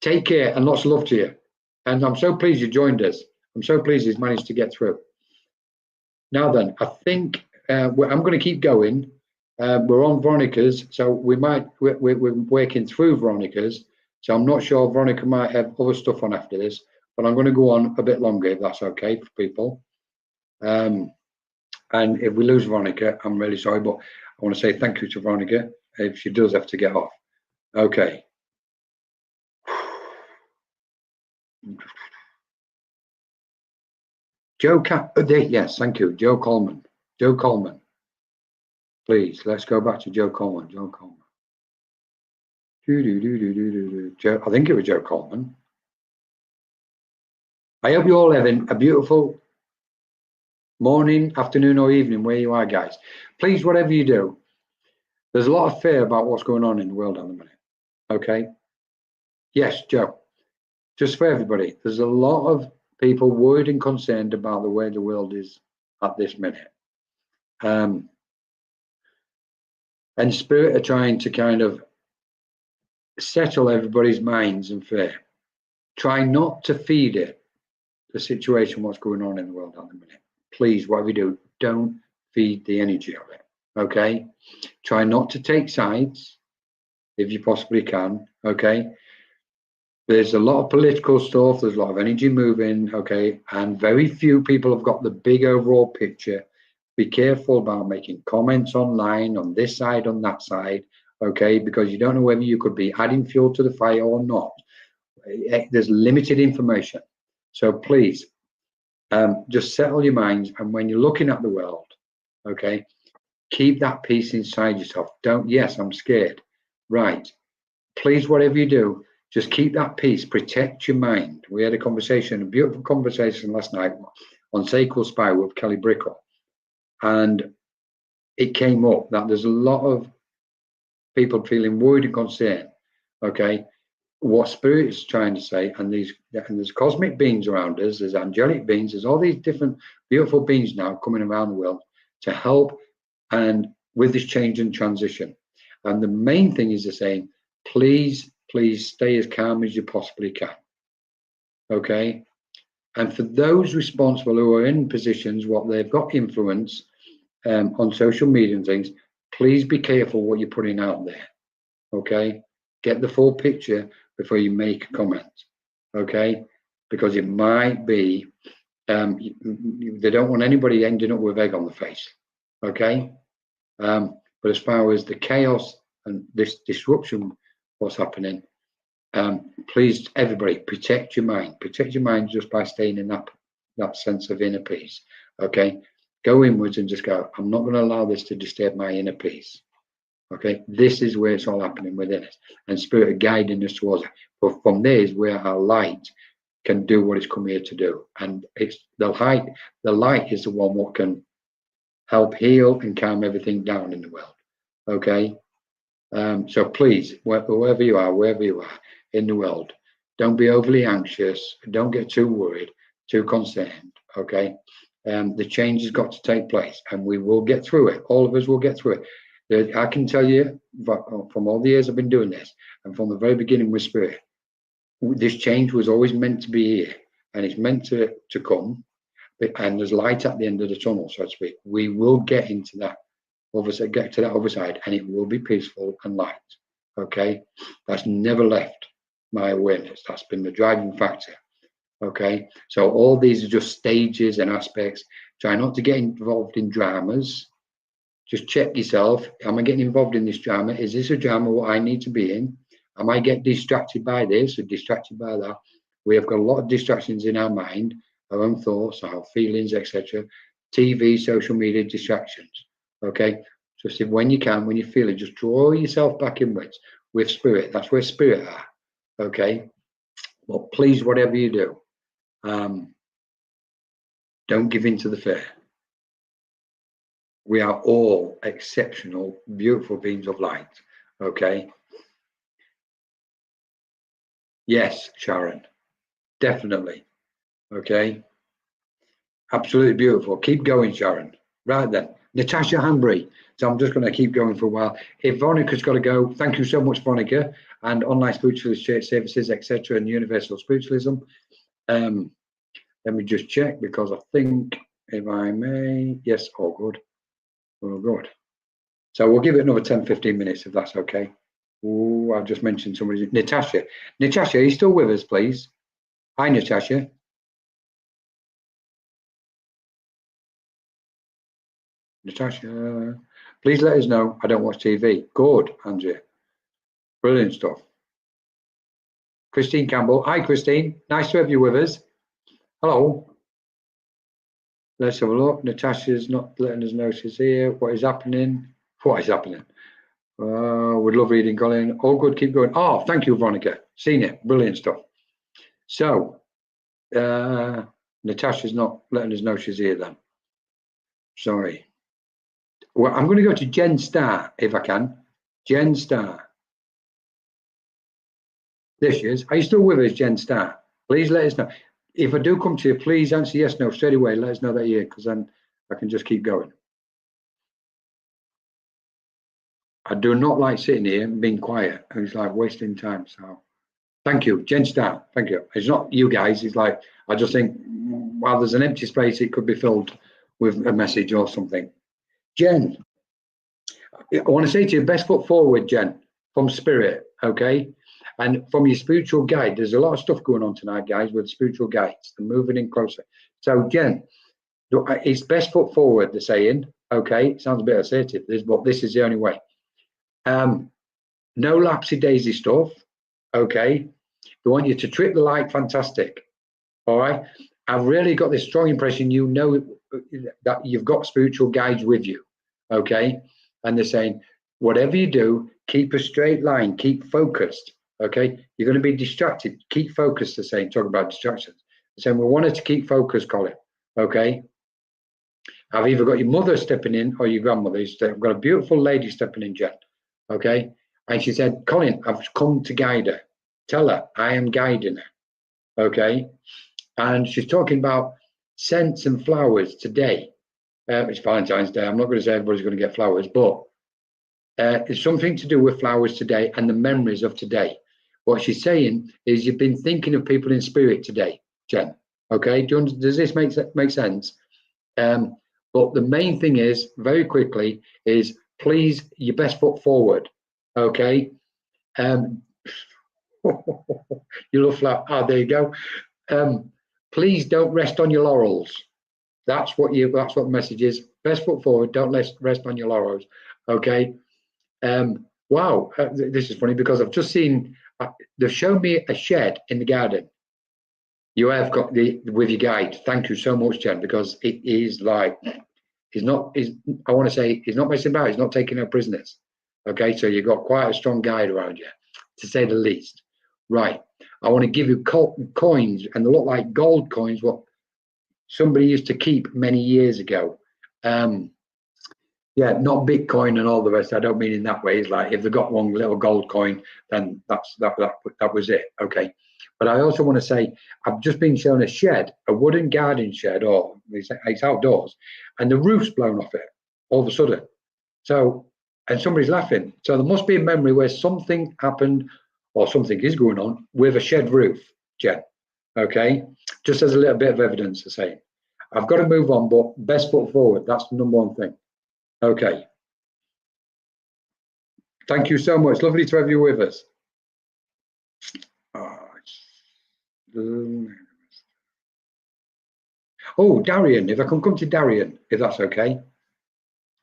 Take care and lots of love to you. And I'm so pleased you joined us. I'm so pleased he's managed to get through. Now then, I think I'm going to keep going. We're on Veronica's, so we're working through Veronica's. So I'm not sure Veronica might have other stuff on after this, but I'm going to go on a bit longer if that's okay for people. And if we lose Veronica, I'm really sorry, but I want to say thank you to Veronica if she does have to get off. Okay. Joe yes, thank you. Joe Coleman. Joe Coleman. Please, let's go back to Joe Coleman. Joe Coleman. Joe, I think it was Joe Coleman. I hope you all having a beautiful morning, afternoon, or evening where you are, guys. Please, whatever you do, there's a lot of fear about what's going on in the world at the minute. Okay? Yes, Joe. Just for everybody, there's a lot of people worried and concerned about the way the world is at this minute. And Spirit are trying to kind of settle everybody's minds and fear. Try not to feed it, the situation, what's going on in the world at the minute. Please, whatever you do, don't feed the energy of it. Okay? Try not to take sides if you possibly can. Okay? There's a lot of political stuff, there's a lot of energy moving, okay, and very few people have got the big overall picture. Be careful about making comments online on this side, on that side, okay, because you don't know whether you could be adding fuel to the fire or not. There's limited information. So please, just settle your minds, and when you're looking at the world, okay, keep that peace inside yourself. Don't, yes, I'm scared. Right. Please, whatever you do, just keep that peace, protect your mind. We had a conversation, a beautiful conversation last night on Sacred Spy with Kelly Brickle. And it came up that there's a lot of people feeling worried and concerned, okay, what Spirit is trying to say, and there's cosmic beings around us, there's angelic beings, there's all these different beautiful beings now coming around the world to help and with this change and transition. And the main thing is they're saying, please stay as calm as you possibly can. Okay? And for those responsible who are in positions what they've got influence on social media and things, please be careful what you're putting out there. Okay? Get the full picture before you make a comment. Okay? Because it might be they don't want anybody ending up with egg on the face. Okay? But as far as the chaos and this disruption, what's happening, please, everybody, protect your mind. Protect your mind just by staying in that sense of inner peace. Okay? Go inwards and just go, I'm not going to allow this to disturb my inner peace. Okay? This is where it's all happening within us. And Spirit are guiding us towards it. But from there is where our light can do what it's come here to do. And it's the light is the one what can help heal and calm everything down in the world. Okay? So please, wherever you are in the world, don't be overly anxious. Don't get too worried, too concerned. Okay? The change has got to take place, and we will get through it. All of us will get through it. I can tell you from all the years I've been doing this, and from the very beginning with Spirit, this change was always meant to be here, and it's meant to come. And there's light at the end of the tunnel, so to speak. We will get into that. Get to that other side, and it will be peaceful and light. Okay, that's never left my awareness. That's been the driving factor. Okay, so all these are just stages and aspects. Try not to get involved in dramas. Just check yourself. Am I getting involved in this drama? Is this a drama what I need to be in? I might get distracted by this or distracted by that. We have got a lot of distractions in our mind, our own thoughts, our feelings, etc. TV, social media distractions. Okay, just when you can, when you feel it, just draw yourself back inwards with spirit. That's where spirit are. Okay, well, please, whatever you do, don't give in to the fear. We are all exceptional, beautiful beings of light. Okay. Yes, Sharon, definitely. Okay. Absolutely beautiful. Keep going, Sharon. Right then, Natasha Hanbury. So I'm just going to keep going for a while. If Veronica's got to go, thank you so much, Veronica, and Online Spiritualist Church Services, etc., and Universal Spiritualism. Let me just check, because I think, if I may, yes, all good. All good. So we'll give it another 10, 15 minutes if that's okay. Oh, I've just mentioned somebody. Natasha. Natasha, are you still with us, please? Hi, Natasha. Natasha, please let us know. I don't watch TV. Good, Andrea. Brilliant stuff. Christine Campbell. Hi, Christine. Nice to have you with us. Hello. Let's have a look. Natasha's not letting us know she's here. What is happening? What is happening? Would love reading, Colin. All good. Keep going. Oh, thank you, Veronica. Seen it. Brilliant stuff. So, Natasha's not letting us know she's here then. Sorry. Well, I'm going to go to Jen Starr, if I can. Jen Starr. There she is. Are you still with us, Jen Starr? Please let us know. If I do come to you, please answer yes, no, straight away. Let us know that you're here, because then I can just keep going. I do not like sitting here and being quiet. It's like wasting time. So thank you, Jen Starr. Thank you. It's not you guys. It's like, I just think, while there's an empty space, it could be filled with a message or something. Jen, I want to say to you, best foot forward, Jen, from spirit, okay? And from your spiritual guide, there's a lot of stuff going on tonight, guys, with spiritual guides. They're moving in closer. So, Jen, it's best foot forward, they're saying, okay? Sounds a bit assertive, but this is the only way. No lapsy daisy stuff, okay? They want you to trip the light, fantastic, all right? I've really got this strong impression you know that you've got spiritual guides with you, okay? And they're saying, whatever you do, keep a straight line, keep focused, okay? You're going to be distracted, keep focused, they're saying, talk about distractions. They're saying, we wanted to keep focused, Colin, okay? I've either got your mother stepping in or your grandmother. I've got a beautiful lady stepping in, Jen, okay? And she said, Colin, I've come to guide her. Tell her I am guiding her, okay? And she's talking about scents and flowers today. It's Valentine's Day. I'm not going to say everybody's going to get flowers, but it's something to do with flowers today and the memories of today. What she's saying is you've been thinking of people in spirit today, Jen. Okay, does this make sense? But the main thing is, very quickly, is please your best foot forward. Okay. You love flower. Ah, there you go. Please don't rest on your laurels. That's what the message is. Best foot forward. Don't rest on your laurels. Okay. Wow. This is funny because I've just seen. They've shown me a shed in the garden. You have got with your guide. Thank you so much, Jen, because it is like I want to say he's not messing about. He's not taking no prisoners. Okay, so you've got quite a strong guide around you, to say the least. Right. I want to give you coins, and they look like gold coins. What somebody used to keep many years ago. Yeah, not Bitcoin and all the rest. I don't mean in that way. It's like if they got one little gold coin, then that was it. Okay. But I also want to say I've just been shown a shed, a wooden garden shed, or it's outdoors, and the roof's blown off it all of a sudden. So, and somebody's laughing. So there must be a memory where something happened or something is going on with a shed roof, Jen. Okay. Just as a little bit of evidence to say, I've got to move on, but best foot forward. That's the number one thing. Okay. Thank you so much. Lovely to have you with us. Oh, Darian, if I can come to Darian, if that's okay.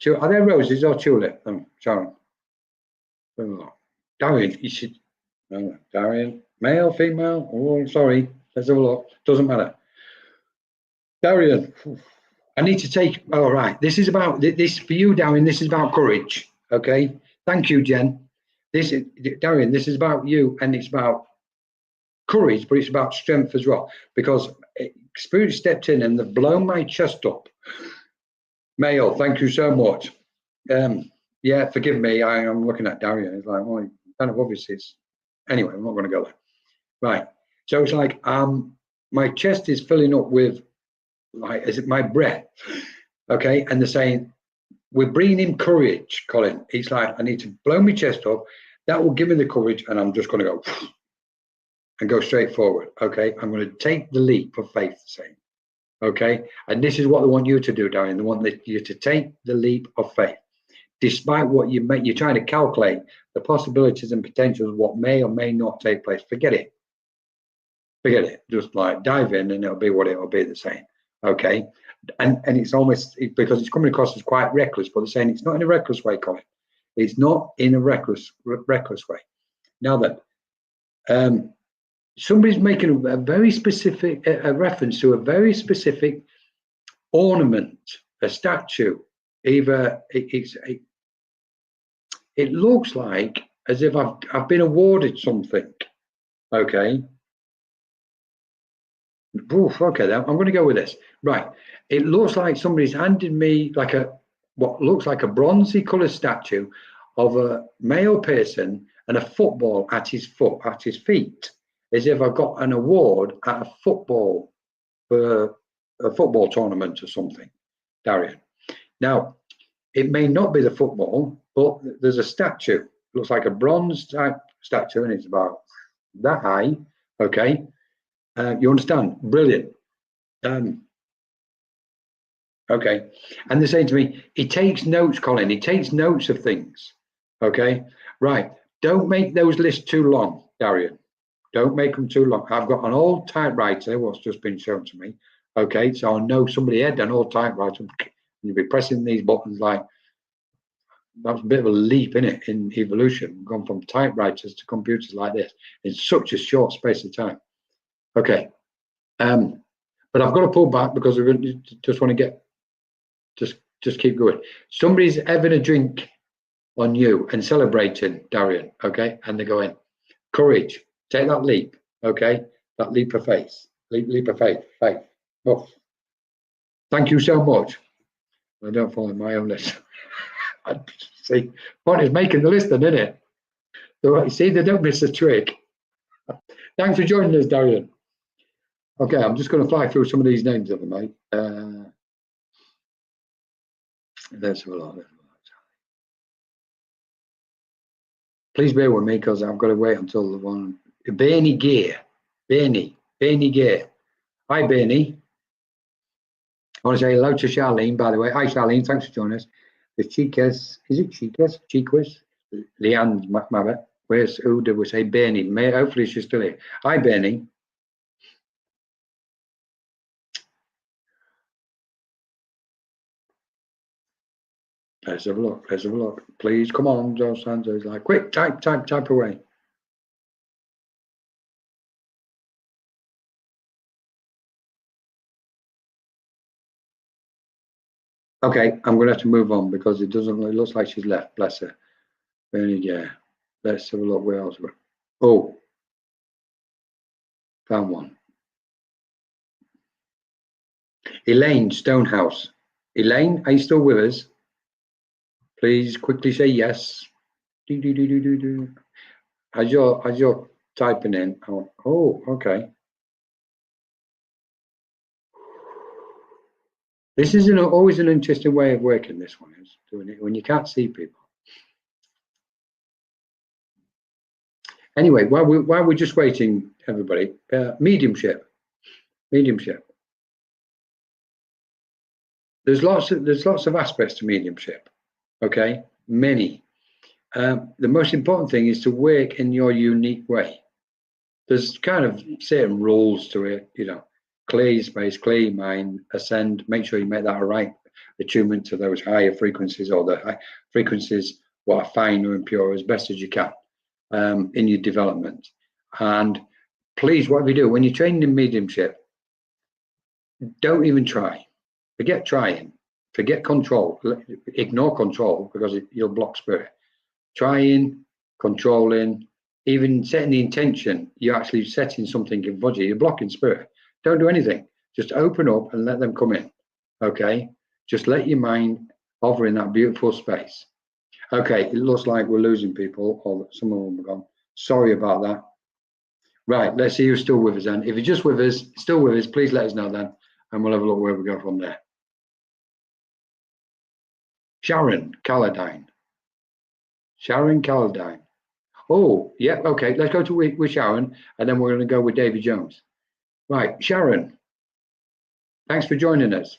Are there roses or tulip? Sharon. Darian, you should. No, Darian, male, female. Oh, sorry. Let's have a look. Doesn't matter. Darian, I need to take. All right. This is about this for you, Darian. This is about courage. Okay. Thank you, Jen. This is Darian. This is about you, and it's about courage, but it's about strength as well. Because Spirit stepped in and they've blown my chest up. Male, thank you so much. Yeah, forgive me. I'm looking at Darian. It's like, well, kind of obvious. It's anyway. I'm not going to go there. Right. So it's like my chest is filling up with like, is it my breath? Okay, and they're saying we're bringing him courage, Colin. He's like, I need to blow my chest up. That will give me the courage, and I'm just going to go and go straight forward. Okay, I'm going to take the leap of faith. Saying, okay, and this is what they want you to do, Darian. They want you to take the leap of faith, despite what you make. You're trying to calculate the possibilities and potentials of what may or may not take place. Forget it. Forget it. Just like dive in, and it'll be what it'll be. The same. Okay, and it's almost because it's coming across as quite reckless, but they're saying it's not in a reckless way, Colin. It's not in a reckless way. Now then, somebody's making a very specific a reference to a very specific ornament, a statue. Either it looks like as if I've been awarded something. Okay. Oof, okay, then I'm going to go with this. Right. It looks like somebody's handed me like what looks like a bronzy colored statue of a male person and a football at his feet, as if I've got an award at a football tournament or something, Darian. Now, it may not be the football, but there's a statue. It looks like a bronze type statue, and it's about that high. Okay. You understand? Brilliant. Okay. And they're saying to me, he takes notes, Colin. He takes notes of things. Okay. Right. Don't make those lists too long, Darian. Don't make them too long. I've got an old typewriter, what's just been shown to me. Okay. So I know somebody had an old typewriter. You'll be pressing these buttons like that's a bit of a leap in it in evolution. Gone from typewriters to computers like this in such a short space of time. Okay, but I've got to pull back because I just want to get just keep going. Somebody's having a drink on you and celebrating, Darian. Okay, and they're going, courage, take that leap. Okay, that leap of faith, leap of faith. Oh, thank you so much. I don't follow my own list. See, point is making the list, then, isn't it? So, see, they don't miss a trick. Thanks for joining us, Darian. Okay, I'm just going to fly through some of these names of them, mate. Let's have a look. Please bear with me because I've got to wait until the one. Bernie Gear. Bernie Gear. Hi, Bernie. I want to say hello to Charlene, by the way. Hi, Charlene. Thanks for joining us. The Chicas. Is it Chicas? Chiquas? Leanne's mother. Where's who did we say? Bernie. Hopefully she's still here. Hi, Bernie. Let's have a look. Let's have a look. Please, come on. Joe Santos like, quick, type away. Okay, I'm going to have to move on because it looks like she's left. Bless her. Yeah. Let's have a look. Where else? Oh, found one. Elaine Stonehouse. Elaine, are you still with us? Please quickly say yes. As you're typing in. Oh, okay. This is always an interesting way of working. This one is doing it when you can't see people. Anyway, while we're just waiting, everybody, mediumship. There's lots of aspects to mediumship. Okay, many. The most important thing is to work in your unique way. there's kind of certain rules to it, you know. Clear your space, clear your mind, ascend, make sure you make that a right attunement to those higher frequencies, or the high frequencies what are finer and pure as best as you can in your development. And please, whatever you do, when you're training in mediumship, don't even try. Forget trying. Forget control. Ignore control, because you'll block spirit. Trying, controlling, even setting the intention, you're actually setting something in body. You're blocking spirit. Don't do anything. Just open up and let them come in. Okay? Just let your mind hover in that beautiful space. Okay, it looks like we're losing people, or some of them are gone. Sorry about that. Right, let's see who's still with us then. If you're just with us, still with us, please let us know then, and we'll have a look where we go from there. Sharon Calladine. Sharon Calladine. Oh, yeah, okay, let's go to with Sharon, and then we're going to go with David Jones. Right, Sharon, thanks for joining us.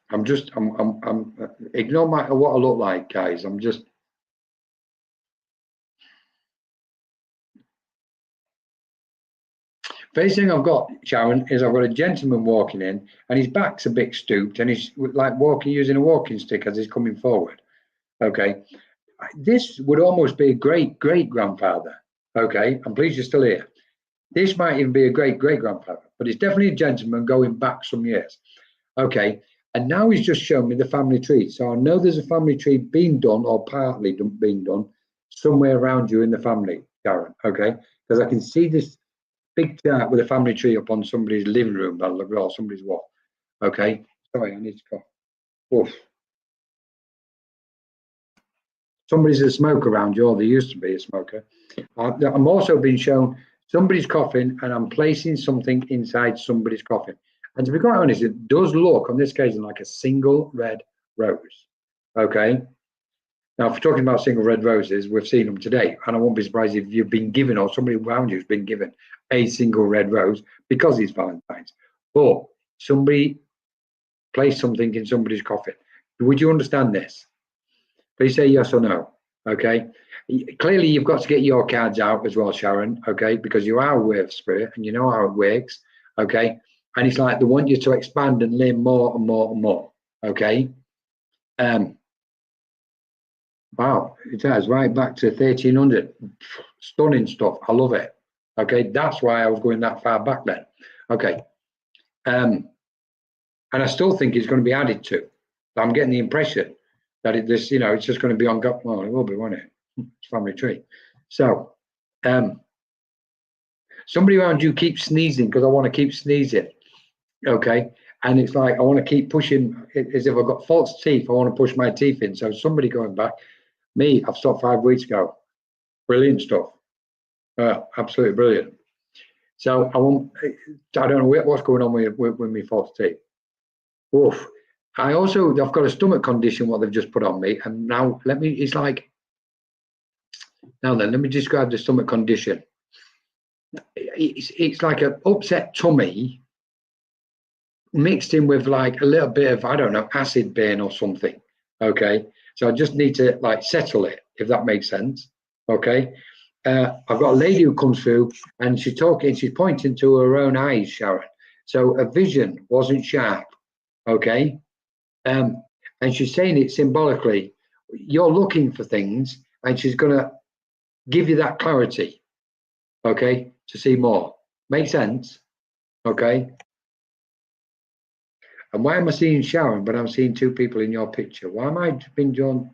I'm ignore what I look like, guys. I'm just. First thing I've got, Sharon, is I've got a gentleman walking in, and his back's a bit stooped, and he's like walking, using a walking stick as he's coming forward. Okay, this would almost be a great-great-grandfather. Okay, I'm pleased you're still here. This might even be a great-great-grandfather, but it's definitely a gentleman going back some years. Okay, and now he's just shown me the family tree. So I know there's a family tree being done, or partly being done, somewhere around you in the family, Sharon. Okay, because I can see this big chart with a family tree up on somebody's living room, or somebody's wall. Okay, sorry, I need to go. Oof. Somebody's a smoker around you, or there used to be a smoker. I'm also being shown somebody's coughing, and I'm placing something inside somebody's coffin. And to be quite honest, it does look on this occasion like a single red rose. Okay. Now, if we're talking about single red roses, we've seen them today, and I won't be surprised if you've been given, or somebody around you has been given, a single red rose because it's Valentine's. But somebody placed something in somebody's coffin. Would you understand this? Please say yes or no. Okay. Clearly, you've got to get your cards out as well, Sharon. Okay, because you are aware of spirit and you know how it works. Okay, and it's like they want you to expand and learn more and more and more. Okay. Wow, it has right back to 1300. Stunning stuff. I love it. Okay, that's why I was going that far back then. Okay. And I still think it's going to be added to. I'm getting the impression that it's just going to be on. Well, it will be, won't it? It's family tree. So, somebody around you keeps sneezing, because I want to keep sneezing. Okay. And it's like I want to keep pushing, as if I've got false teeth. I want to push my teeth in. So somebody going back. Me, I've stopped 5 weeks ago. Brilliant stuff. Absolutely brilliant. So I don't know what's going on with me false teeth. Oof. I've got a stomach condition, what they've just put on me. And now let me describe the stomach condition. It's like an upset tummy mixed in with like a little bit of, I don't know, acid burn or something. Okay. So I just need to like settle it, if that makes sense. Okay. I've got a lady who comes through, and she's pointing to her own eyes, Sharon. So her vision wasn't sharp. Okay. And she's saying it symbolically. You're looking for things, and she's going to give you that clarity. Okay. To see more. Make sense? Okay. And why am I seeing Sharon, but I'm seeing 2 people in your picture? Why am I being drawn?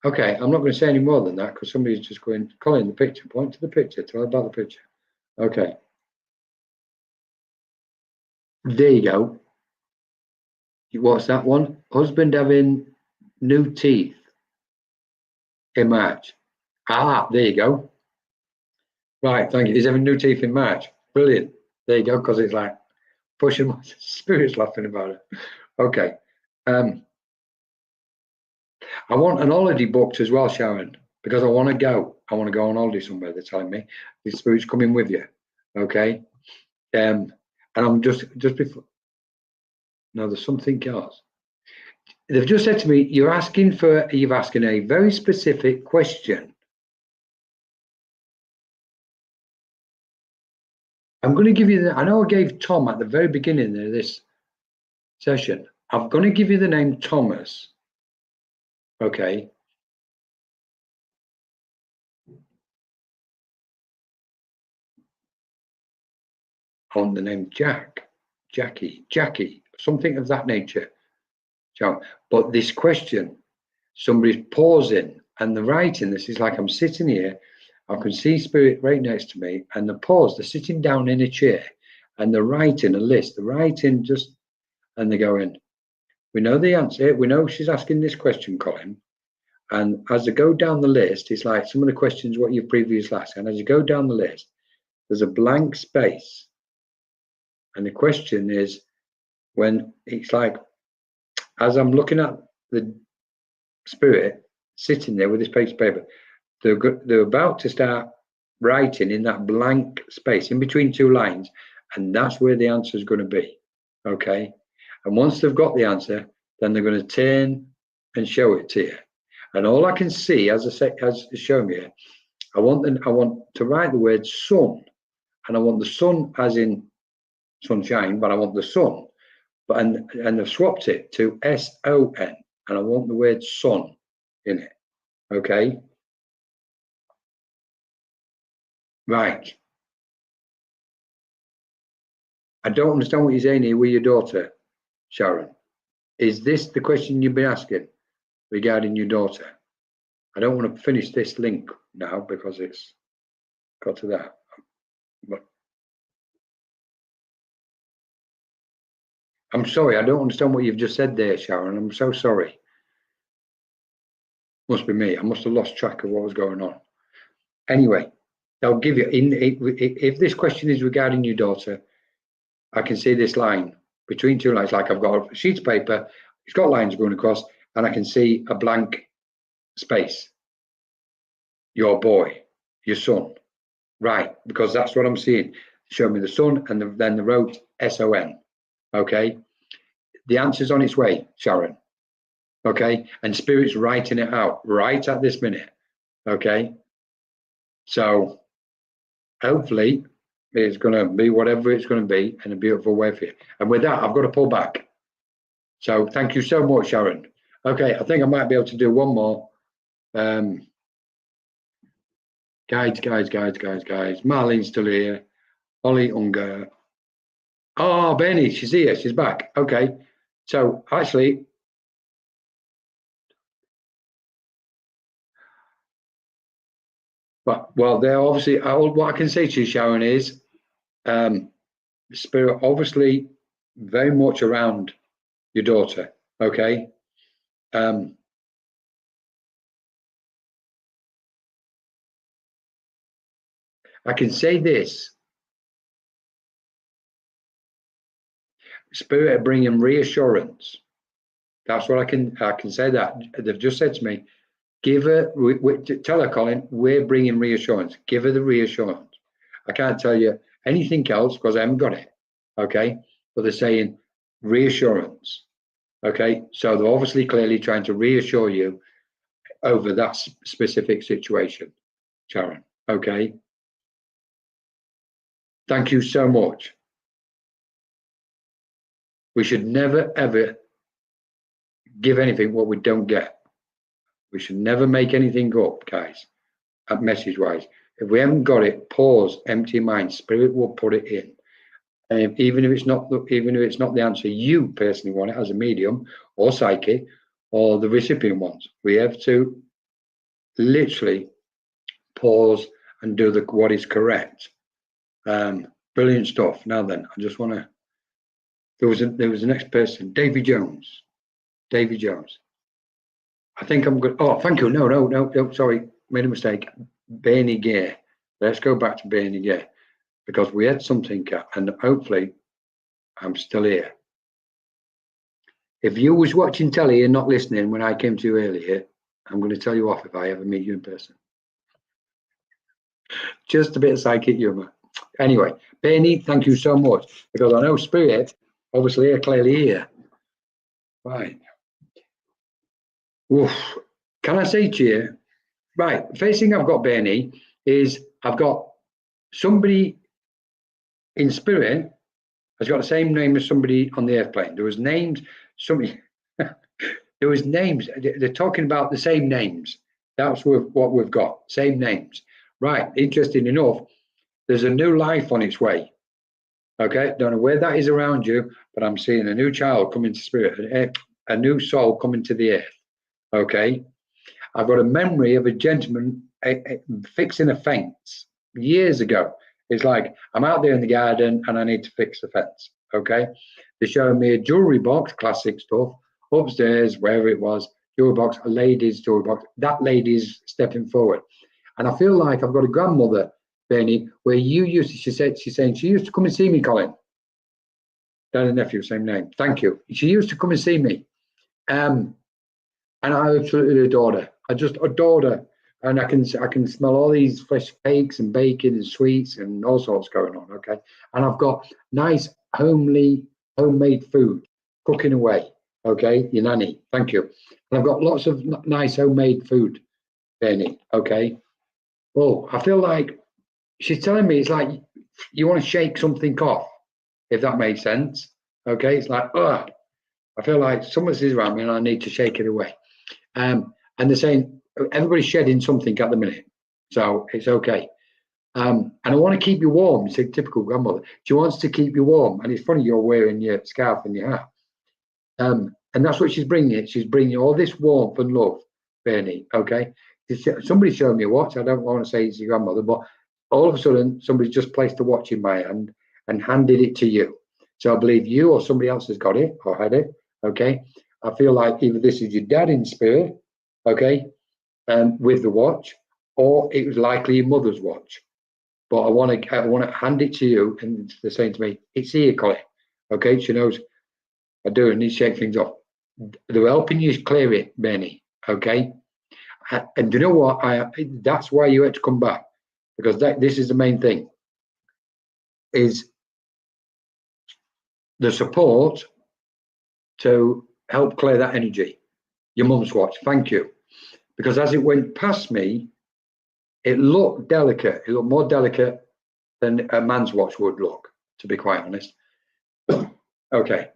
Okay, I'm not going to say any more than that, because somebody's just going, Colin, the picture, point to the picture, tell her about the picture. Okay. There you go. What's that one? Husband having new teeth in March. Ah, there you go. Right, thank you. He's having new teeth in March. Brilliant. There you go, because it's like pushing my spirits laughing about it. Okay. I want an holiday booked as well, Sharon, because I want to go. I want to go on holiday somewhere, they're telling me. The spirit's coming with you. Okay. And I'm just before. No, there's something else. they've just said to me, you've asking a very specific question. I'm going to give you I know I gave Tom at the very beginning of this session. I'm going to give you the name Thomas. Okay. On the name Jackie, something of that nature. So, but this question, somebody's pausing and the writing, this is like I'm sitting here, I can see Spirit right next to me, and the pause, they're sitting down in a chair and they're writing a list, they're writing just, and they're going, we know the answer, we know she's asking this question, Colin. And as they go down the list, it's like some of the questions what you've previously asked, and as you go down the list, there's a blank space. And the question is, when it's like, as I'm looking at the Spirit sitting there with this piece of paper, they're about to start writing in that blank space in between two lines, and that's where the answer is going to be. Okay. And once they've got the answer, then they're going to turn and show it to you. And all I can see, as it's showing me, I want to write the word sun, and I want the sun as in sunshine, but I want the sun, but and they've swapped it to S-O-N, and I want the word sun in it. Okay. Right. I don't understand what you're saying here with your daughter, Sharon. Is this the question you've been asking regarding your daughter? I don't want to finish this link now because it's got to that. But I'm sorry, I don't understand what you've just said there, Sharon. I'm so sorry. Must be me. I must have lost track of what was going on. Anyway, they'll give you, if this question is regarding your daughter, I can see this line between two lines, like I've got a sheet of paper, it's got lines going across, and I can see a blank space. Your boy, your son. Right, because that's what I'm seeing. Show me the sun, and then the wrote S-O-N. Okay. The answer's on its way, Sharon. Okay. And Spirit's writing it out right at this minute. Okay. So hopefully it's going to be whatever it's going to be in a beautiful way for you. And with that, I've got to pull back. So thank you so much, Sharon. Okay. I think I might be able to do one more. Guides. Marlene's still here. Holly Unger. Oh, Benny, she's here. She's back. Okay. So actually, well, they're obviously, what I can say to you, Sharon, is Spirit obviously very much around your daughter. Okay. I can say this. Spirit are bringing reassurance. That's what I can say that. They've just said to me, give her, tell her, Colin, we're bringing reassurance. Give her the reassurance. I can't tell you anything else because I haven't got it. Okay. But they're saying reassurance. Okay. So they're obviously clearly trying to reassure you over that specific situation, Sharon. Okay. Thank you so much. We should never, ever give anything what we don't get. We should never make anything up, guys, message wise. If we haven't got it, pause, empty your mind. Spirit will put it in. And even if it's not the answer you personally want it as a medium or psychic or the recipient wants, we have to literally pause and do what is correct. Brilliant stuff. Now then, I just want to. There was the next person, Davy Jones. Davy Jones. I think I'm good. Oh, thank you. No. Sorry, made a mistake. Bernie Gay. Let's go back to Bernie Gay because we had something, and hopefully, I'm still here. If you was watching telly and not listening when I came to you earlier, I'm going to tell you off if I ever meet you in person. Just a bit of psychic humor. Anyway, Bernie, thank you so much because I know Spirit obviously are clearly here. Right. Oof. Can I say to you, right, first thing I've got, Bernie, is I've got somebody in spirit has got the same name as somebody on the airplane. There was names, somebody, there was names. They're talking about the same names. That's what we've got, same names. Right, interesting enough, there's a new life on its way. Okay, don't know where that is around you, but I'm seeing a new child come into spirit, a new soul coming to the earth. Okay, I've got a memory of a gentleman fixing a fence years ago. It's like I'm out there in the garden and I need to fix the fence. Okay, they're showing me a jewelry box, classic stuff, upstairs, wherever it was, jewelry box, a lady's jewelry box. That lady's stepping forward, and I feel like I've got a grandmother, Benny, where you used to. She's saying she used to come and see me, Colin. Dad and nephew, same name. Thank you. She used to come and see me. And I absolutely adored her. I just adored her, and I can smell all these fresh cakes and bacon and sweets and all sorts going on. Okay, and I've got nice homemade food cooking away. Okay, your nanny, thank you. And I've got lots of nice homemade food, Benny. Okay. Oh, I feel like she's telling me it's like you want to shake something off, if that makes sense. Okay, it's like, oh, I feel like someone's around me and I need to shake it away. And they're saying everybody's shedding something at the minute, so it's okay. And I want to keep you warm. It's a typical grandmother. She wants to keep you warm, and it's funny you're wearing your scarf and your hat. And that's what she's bringing. She's bringing all this warmth and love, Bernie. Okay. Somebody showed me a watch. I don't want to say it's your grandmother, but all of a sudden somebody just placed a watch in my hand and handed it to you. So I believe you or somebody else has got it or had it. Okay. I feel like either this is your dad in spirit, okay, with the watch, or it was likely your mother's watch. But I want to hand it to you, and they're saying to me, "It's here, Colin." Okay, she knows I do, and need to shake things off. They're helping you clear it, Benny. Okay, and do you know what? That's why you had to come back, because this is the main thing. Is the support to help clear that energy. Your mum's watch, thank you. Because as it went past me, it looked delicate. It looked more delicate than a man's watch would look, to be quite honest. Okay.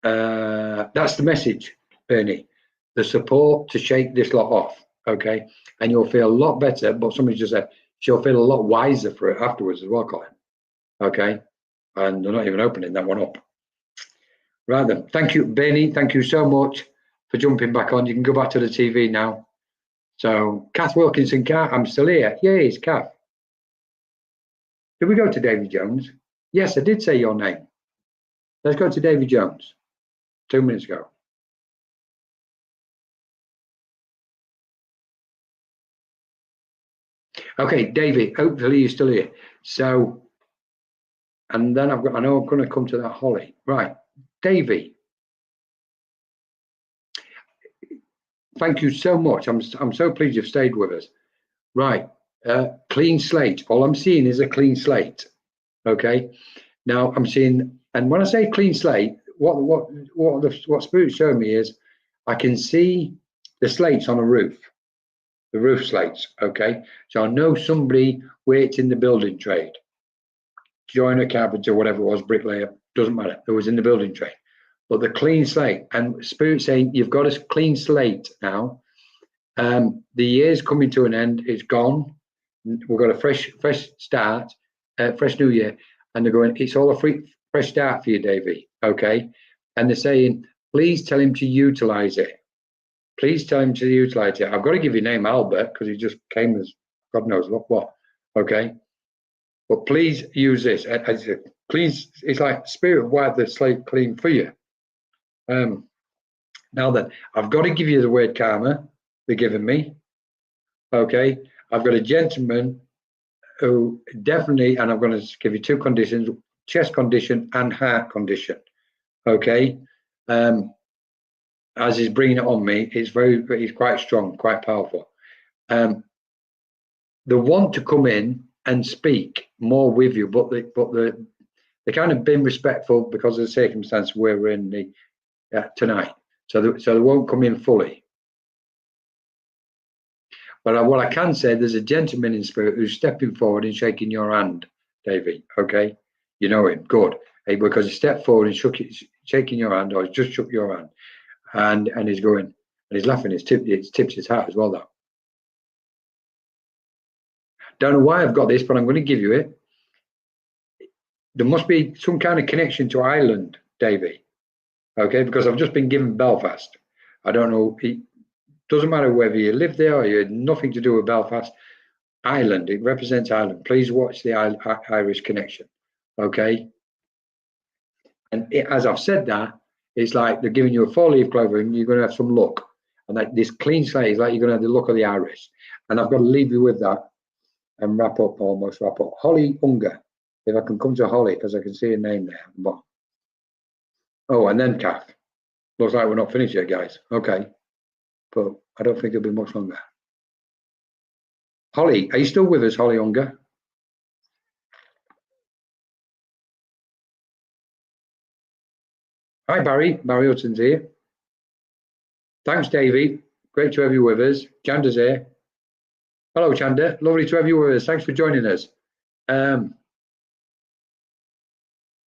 That's the message, Bernie. The support to shake this lot off, okay? And you'll feel a lot better, but somebody just said she'll feel a lot wiser for it afterwards as well, Colin. Okay? And they're not even opening that one up. Right then. Thank you, Bernie. Thank you so much for jumping back on. You can go back to the TV now. So, Kath Wilkinson, Kath, I'm still here. Yay, it's Kath. Did we go to Davy Jones? Yes, I did say your name. Let's go to Davy Jones. 2 minutes ago. Okay, Davy, hopefully you're still here. So, and then I know I'm going to come to that Holly. Right, Davy. Thank you so much. I'm so pleased you've stayed with us. Right, clean slate. All I'm seeing is a clean slate. Okay. Now I'm seeing, and when I say clean slate, what Spirit's showing me is I can see the slates on a roof, the roof slates. Okay. So I know somebody worked in the building trade, joiner, carpenter, whatever it was, bricklayer, doesn't matter. It was in the building trade. But the clean slate, and Spirit saying you've got a clean slate now. The year's coming to an end. It's gone. We've got a fresh start, fresh new year, and they're going. It's all a fresh start for you, Davey. Okay, and they're saying, please tell him to utilize it. Please tell him to utilize it. I've got to give your name, Albert, because he just came as God knows what. Okay, but please use this. Please, it's like Spirit wipe the slate clean for you. Now then, I've got to give you the word karma. They're giving me. Okay, I've got a gentleman who definitely, and I'm going to give you two conditions: chest condition and heart condition. Okay, as he's bringing it on me, he's quite strong, quite powerful. They want to come in and speak more with you, but they kind of been respectful because of the circumstance where we're in tonight. So they won't come in fully. But what I can say, there's a gentleman in spirit who's stepping forward and shaking your hand, Davey. Okay, you know him, good. Hey, because he stepped forward and shaking your hand, or he's just shook your hand, and he's going, and he's laughing. It's tipped his hat as well. Though, don't know why I've got this, but I'm going to give you it. There must be some kind of connection to Ireland, Davey. Okay, because I've just been given Belfast. I don't know. It doesn't matter whether you live there or you had nothing to do with Belfast. Ireland, it represents Ireland. Please watch the Irish connection. Okay. And as I've said that, it's like they're giving you a 4-leaf clover and you're going to have some luck. And like this clean slate is like you're going to have the luck of the Irish. And I've got to leave you with that and almost wrap up. Holly Unger. If I can come to Holly, because I can see a name there. But, oh, and then Kath. Looks like we're not finished yet, guys. Okay. But I don't think it'll be much longer. Holly, are you still with us, Holly Unger? Hi, Barry. Barry Hudson's here. Thanks, Davey. Great to have you with us. Chanda's here. Hello, Chanda. Lovely to have you with us. Thanks for joining us.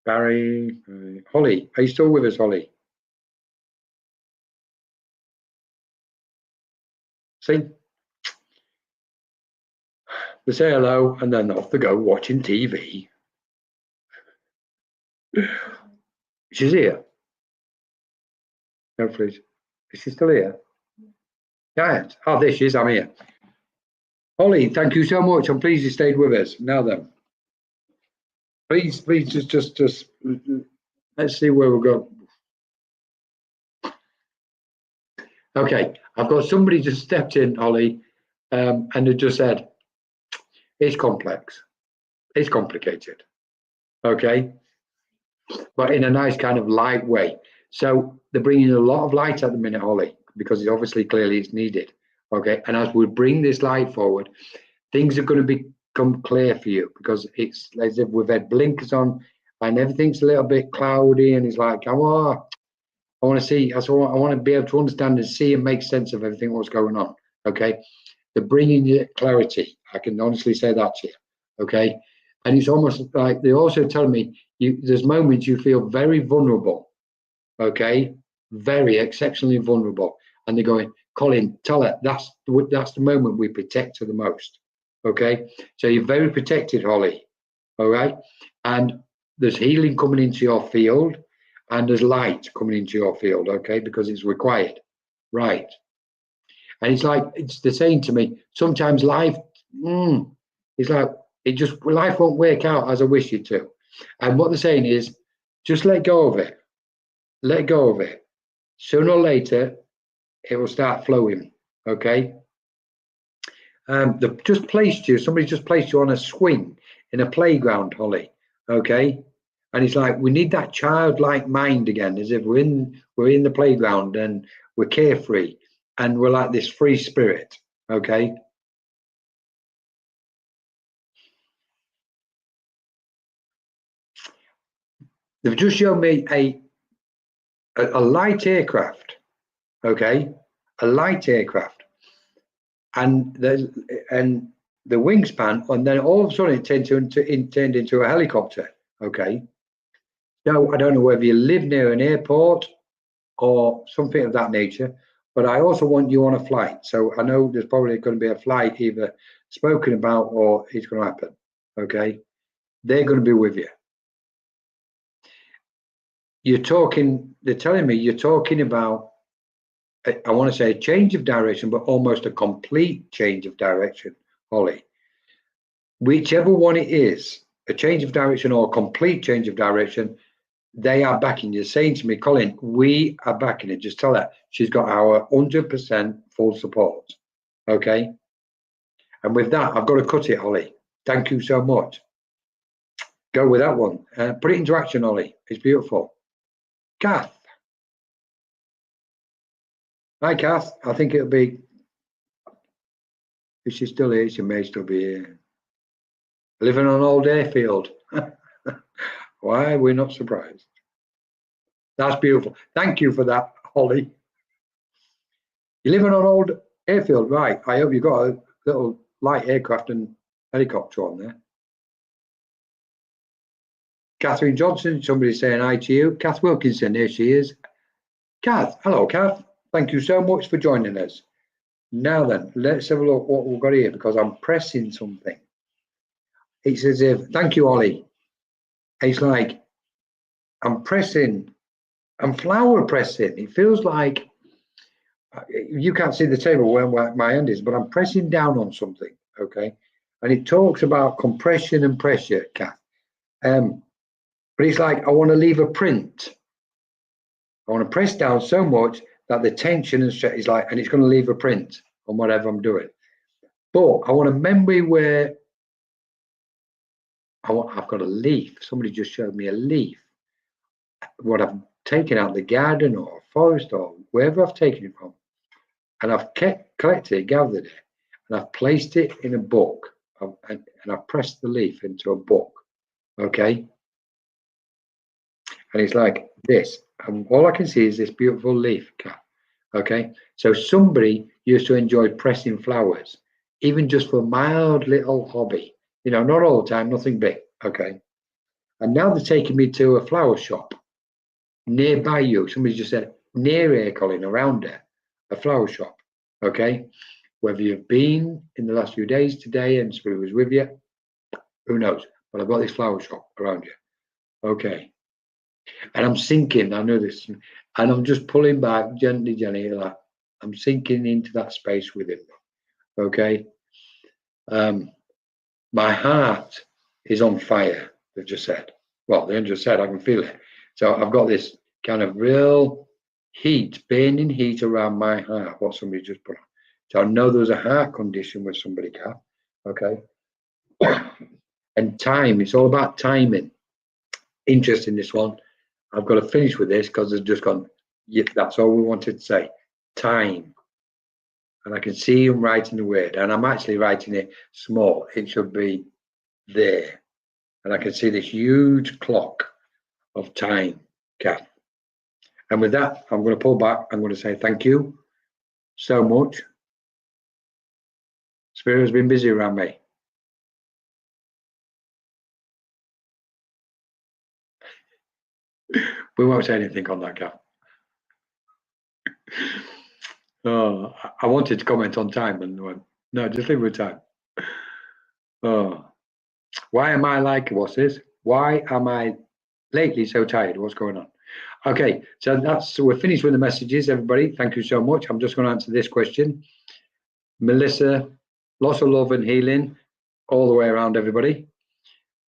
Barry, Holly, are you still with us, Holly? See? They say hello and then off they go watching TV. She's here. No, please. Is she still here? Yeah. Oh, there she is. I'm here. Holly, thank you so much. I'm pleased you stayed with us. Now then, please, just let's see where we'll go. Okay, I've got somebody just stepped in, Holly, and they just said, it's complex. It's complicated. Okay, but in a nice kind of light way. So they're bringing a lot of light at the minute, Holly, because it's obviously clearly it's needed. Okay, and as we bring this light forward, things are going to become clear for you because it's as if we've had blinkers on and everything's a little bit cloudy and it's like, oh, I want to see, I want to be able to understand and see and make sense of everything what's going on. Okay, they're bringing you clarity. I can honestly say that to you. Okay, and it's almost like they're also telling me there's moments you feel very vulnerable. Okay, very exceptionally vulnerable, and they're going, Colin, tell her that's the moment we protect her the most. Okay, so you're very protected, Holly. All right, and there's healing coming into your field, and there's light coming into your field. Okay, because it's required, right? And it's like they're saying to me, sometimes life, it's like life won't work out as I wish it to. And what they're saying is, just let go of it. Let go of it. Sooner or later, it will start flowing. Okay. They've just placed you. Somebody just placed you on a swing in a playground, Holly. Okay. And it's like we need that childlike mind again, as if we're in the playground and we're carefree and we're like this free spirit. Okay. They've just shown me a light aircraft. Okay, a light aircraft, and the wingspan, and then all of a sudden it turned into a helicopter. Okay, now I don't know whether you live near an airport or something of that nature, but I also want you on a flight. So I know there's probably going to be a flight either spoken about or it's going to happen. Okay, they're going to be with you. They're telling me you're talking about, I want to say a change of direction, but almost a complete change of direction, Holly. Whichever one it is, a change of direction or a complete change of direction, they are backing you. Saying to me, Colin, we are backing it. Just tell her she's got our 100% full support. Okay. And with that, I've got to cut it, Holly. Thank you so much. Go with that one. Put it into action, Holly. It's beautiful. Kath. Hi, Kath. I think it'll be, if she's still here, she may still be here. Living on Old Airfield. Why are we not surprised? That's beautiful. Thank you for that, Holly. You're living on Old Airfield, right? I hope you got little light aircraft and helicopter on there. Catherine Johnson, somebody saying hi to you. Kath Wilkinson, here she is. Kath, hello Kath. Thank you so much for joining us. Now then, let's have a look what we've got here, because I'm pressing something. It's as if, thank you, Ollie. It's like I'm flower pressing. It feels like, you can't see the table where my hand is, but I'm pressing down on something, okay? And it talks about compression and pressure, Kath. But it's like I want to leave a print. I want to press down so much that the tension and stretch is like, and it's going to leave a print on whatever I'm doing. But I want a memory where I've got a leaf. Somebody just showed me a leaf. What I've taken out the garden or forest or wherever I've taken it from, and I've collected it, gathered it, and I've placed it in a book, and I've pressed the leaf into a book, okay? And it's like this, and all I can see is this beautiful leaf, Cat. Okay, so somebody used to enjoy pressing flowers, even just for a mild little hobby, you know, not all the time, nothing big, okay? And now they're taking me to a flower shop nearby you. Somebody just said near here, Colin, around there, a flower shop, okay? Whether you've been in the last few days today and Spirit was with you, who knows? But I've got this flower shop around you, okay? And I'm sinking, I know this, and I'm just pulling back gently, like I'm sinking into that space with him, okay? My heart is on fire, they've just said. Well, they just said, I can feel it. So I've got this kind of real heat, burning heat around my heart, what somebody just put on. So I know there's a heart condition with somebody, Kath, okay? And time, it's all about timing. Interesting, this one. I've got to finish with this because they've just gone, yeah, that's all we wanted to say, time. And I can see him writing the word, and I'm actually writing it small. It should be there. And I can see this huge clock of time, Kath. And with that, I'm going to pull back. I'm going to say thank you so much. Spirit has been busy around me. We won't say anything on that, Kath. Oh, I wanted to comment on time and went, no, just leave with time. Oh, why am I like, what's this? Why am I lately so tired? What's going on? Okay, so we're finished with the messages, everybody. Thank you so much. I'm just going to answer this question. Melissa, lots of love and healing all the way around, everybody.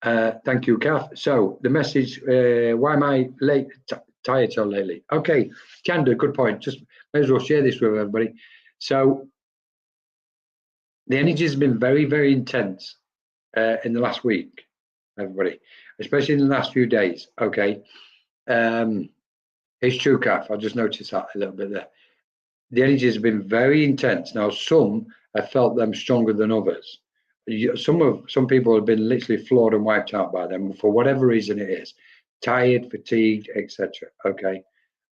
Thank you, Kath. So the message, why am I tired so lately? Okay, Chanda, good point. Just may as well share this with everybody. So the energy has been very, very intense in the last week, everybody, especially in the last few days. Okay, it's true, Kath. I just noticed that a little bit there. The energy has been very intense. Now, some have felt them stronger than others. Some people have been literally floored and wiped out by them for whatever reason it is, tired, fatigued, etc. Okay,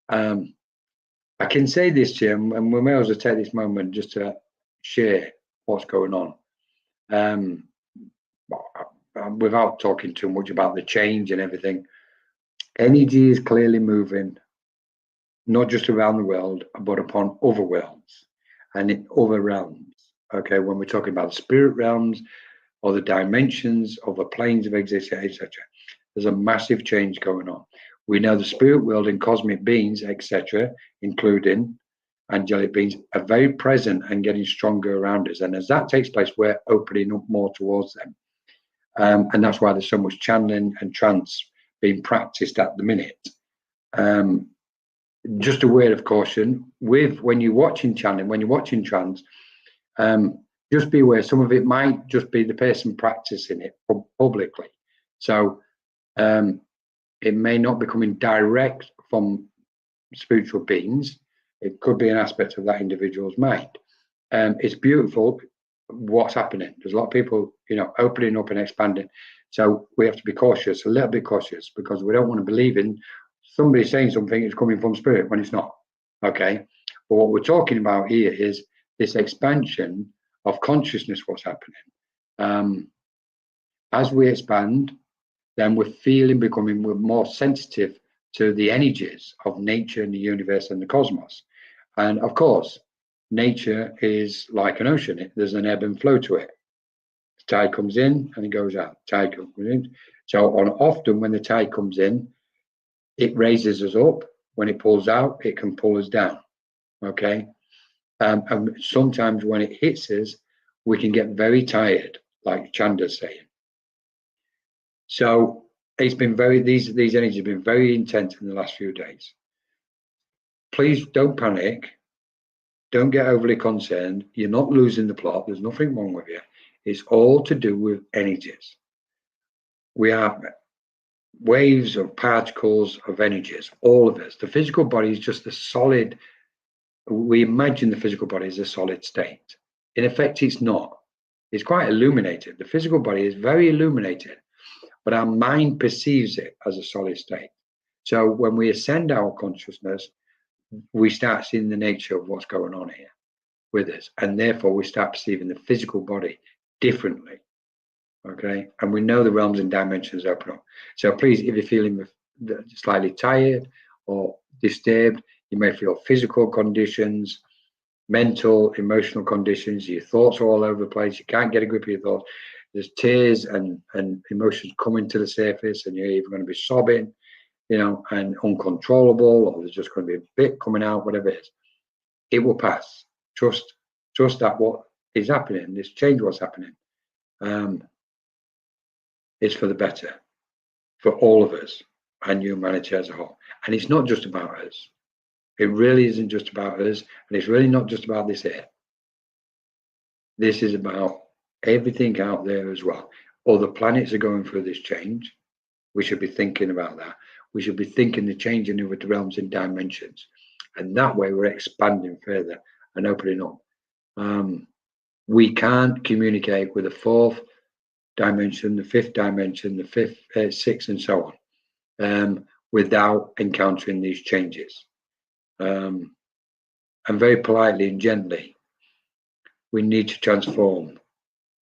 I can say this, Jim, and we may as well take this moment just to share what's going on, without talking too much about the change and everything. Energy is clearly moving, not just around the world, but upon other worlds and in other realms. Okay, when we're talking about spirit realms or the dimensions or the planes of existence, etc., there's a massive change going on. We know the spirit world and cosmic beings, etc., including angelic beings, are very present and getting stronger around us. And as that takes place, we're opening up more towards them. And that's why there's so much channeling and trance being practiced at the minute. Just a word of caution, when you're watching channeling, when you're watching trance, just be aware some of it might just be the person practicing it publicly. So it may not be coming direct from spiritual beings. It could be an aspect of that individual's mind. It's beautiful what's happening. There's a lot of people, opening up and expanding. So we have to be cautious, a little bit cautious, because we don't want to believe in somebody saying something is coming from spirit when it's not. Okay. But what we're talking about here is this expansion of consciousness what's happening. As we expand, then we're becoming more sensitive to the energies of nature and the universe and the cosmos. And of course, nature is like an ocean. There's an ebb and flow to it. The tide comes in and it goes out. Tide comes in. So often when the tide comes in, it raises us up. When it pulls out, it can pull us down. Okay. And sometimes when it hits us, we can get very tired, like Chanda's saying. So it's been these energies have been very intense in the last few days. Please don't panic. Don't get overly concerned. You're not losing the plot. There's nothing wrong with you. It's all to do with energies. We are waves of particles of energies, all of us. The physical body is just a solid. We imagine the physical body is a solid state. In effect, it's not. It's quite illuminated. The physical body is very illuminated, but our mind perceives it as a solid state. So when we ascend our consciousness, we start seeing the nature of what's going on here with us, and therefore we start perceiving the physical body differently. Okay, and we know the realms and dimensions open up. So please, if you're feeling slightly tired or disturbed, you may feel physical conditions, mental, emotional conditions. Your thoughts are all over the place. You can't get a grip of your thoughts. There's tears and emotions coming to the surface, and you're even going to be sobbing, and uncontrollable, or there's just going to be a bit coming out, whatever it is. It will pass. Trust that what is happening, this change, what's happening, is for the better, for all of us and humanity as a whole. And it's not just about us. It really isn't just about us, and it's really not just about this here. This is about everything out there as well. Other planets are going through this change. We should be thinking about that. We should be thinking the changing of the realms and dimensions. And that way we're expanding further and opening up. We can't communicate with the fourth dimension, the fifth dimension, the fifth, sixth, and so on, without encountering these changes. And very politely and gently, we need to transform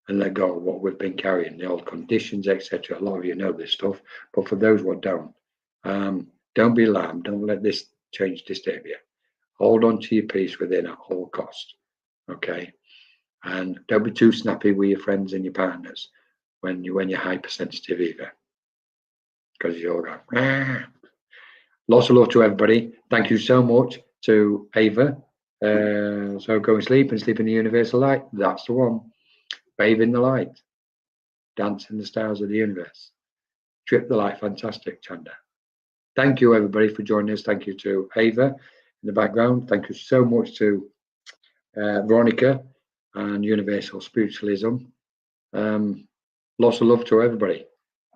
and let go of what we've been carrying, the old conditions, etc. A lot of you know this stuff, but for those who don't be alarmed. Don't let this change disturb you. Hold on to your peace within at all costs. Okay, and don't be too snappy with your friends and your partners when you're hypersensitive either, because you'll go. Ah. Lots of love to everybody. Thank you so much to Ava. So go and sleep in the universal light. That's the one. Bathe in the light. Dance in the stars of the universe. Trip the light. Fantastic, Chanda. Thank you, everybody, for joining us. Thank you to Ava in the background. Thank you so much to Veronica and Universal Spiritualism. Lots of love to everybody.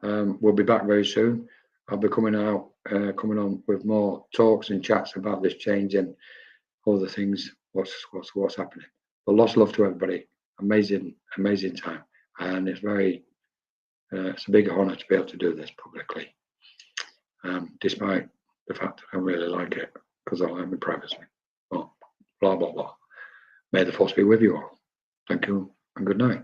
We'll be back very soon. I'll be coming on with more talks and chats about this change and all the things, what's happening. But lots of love to everybody. Amazing time, and it's a big honor to be able to do this publicly, despite the fact that I really like it, because I like my privacy. Well, blah blah blah. May the force be with you all. Thank you and good night.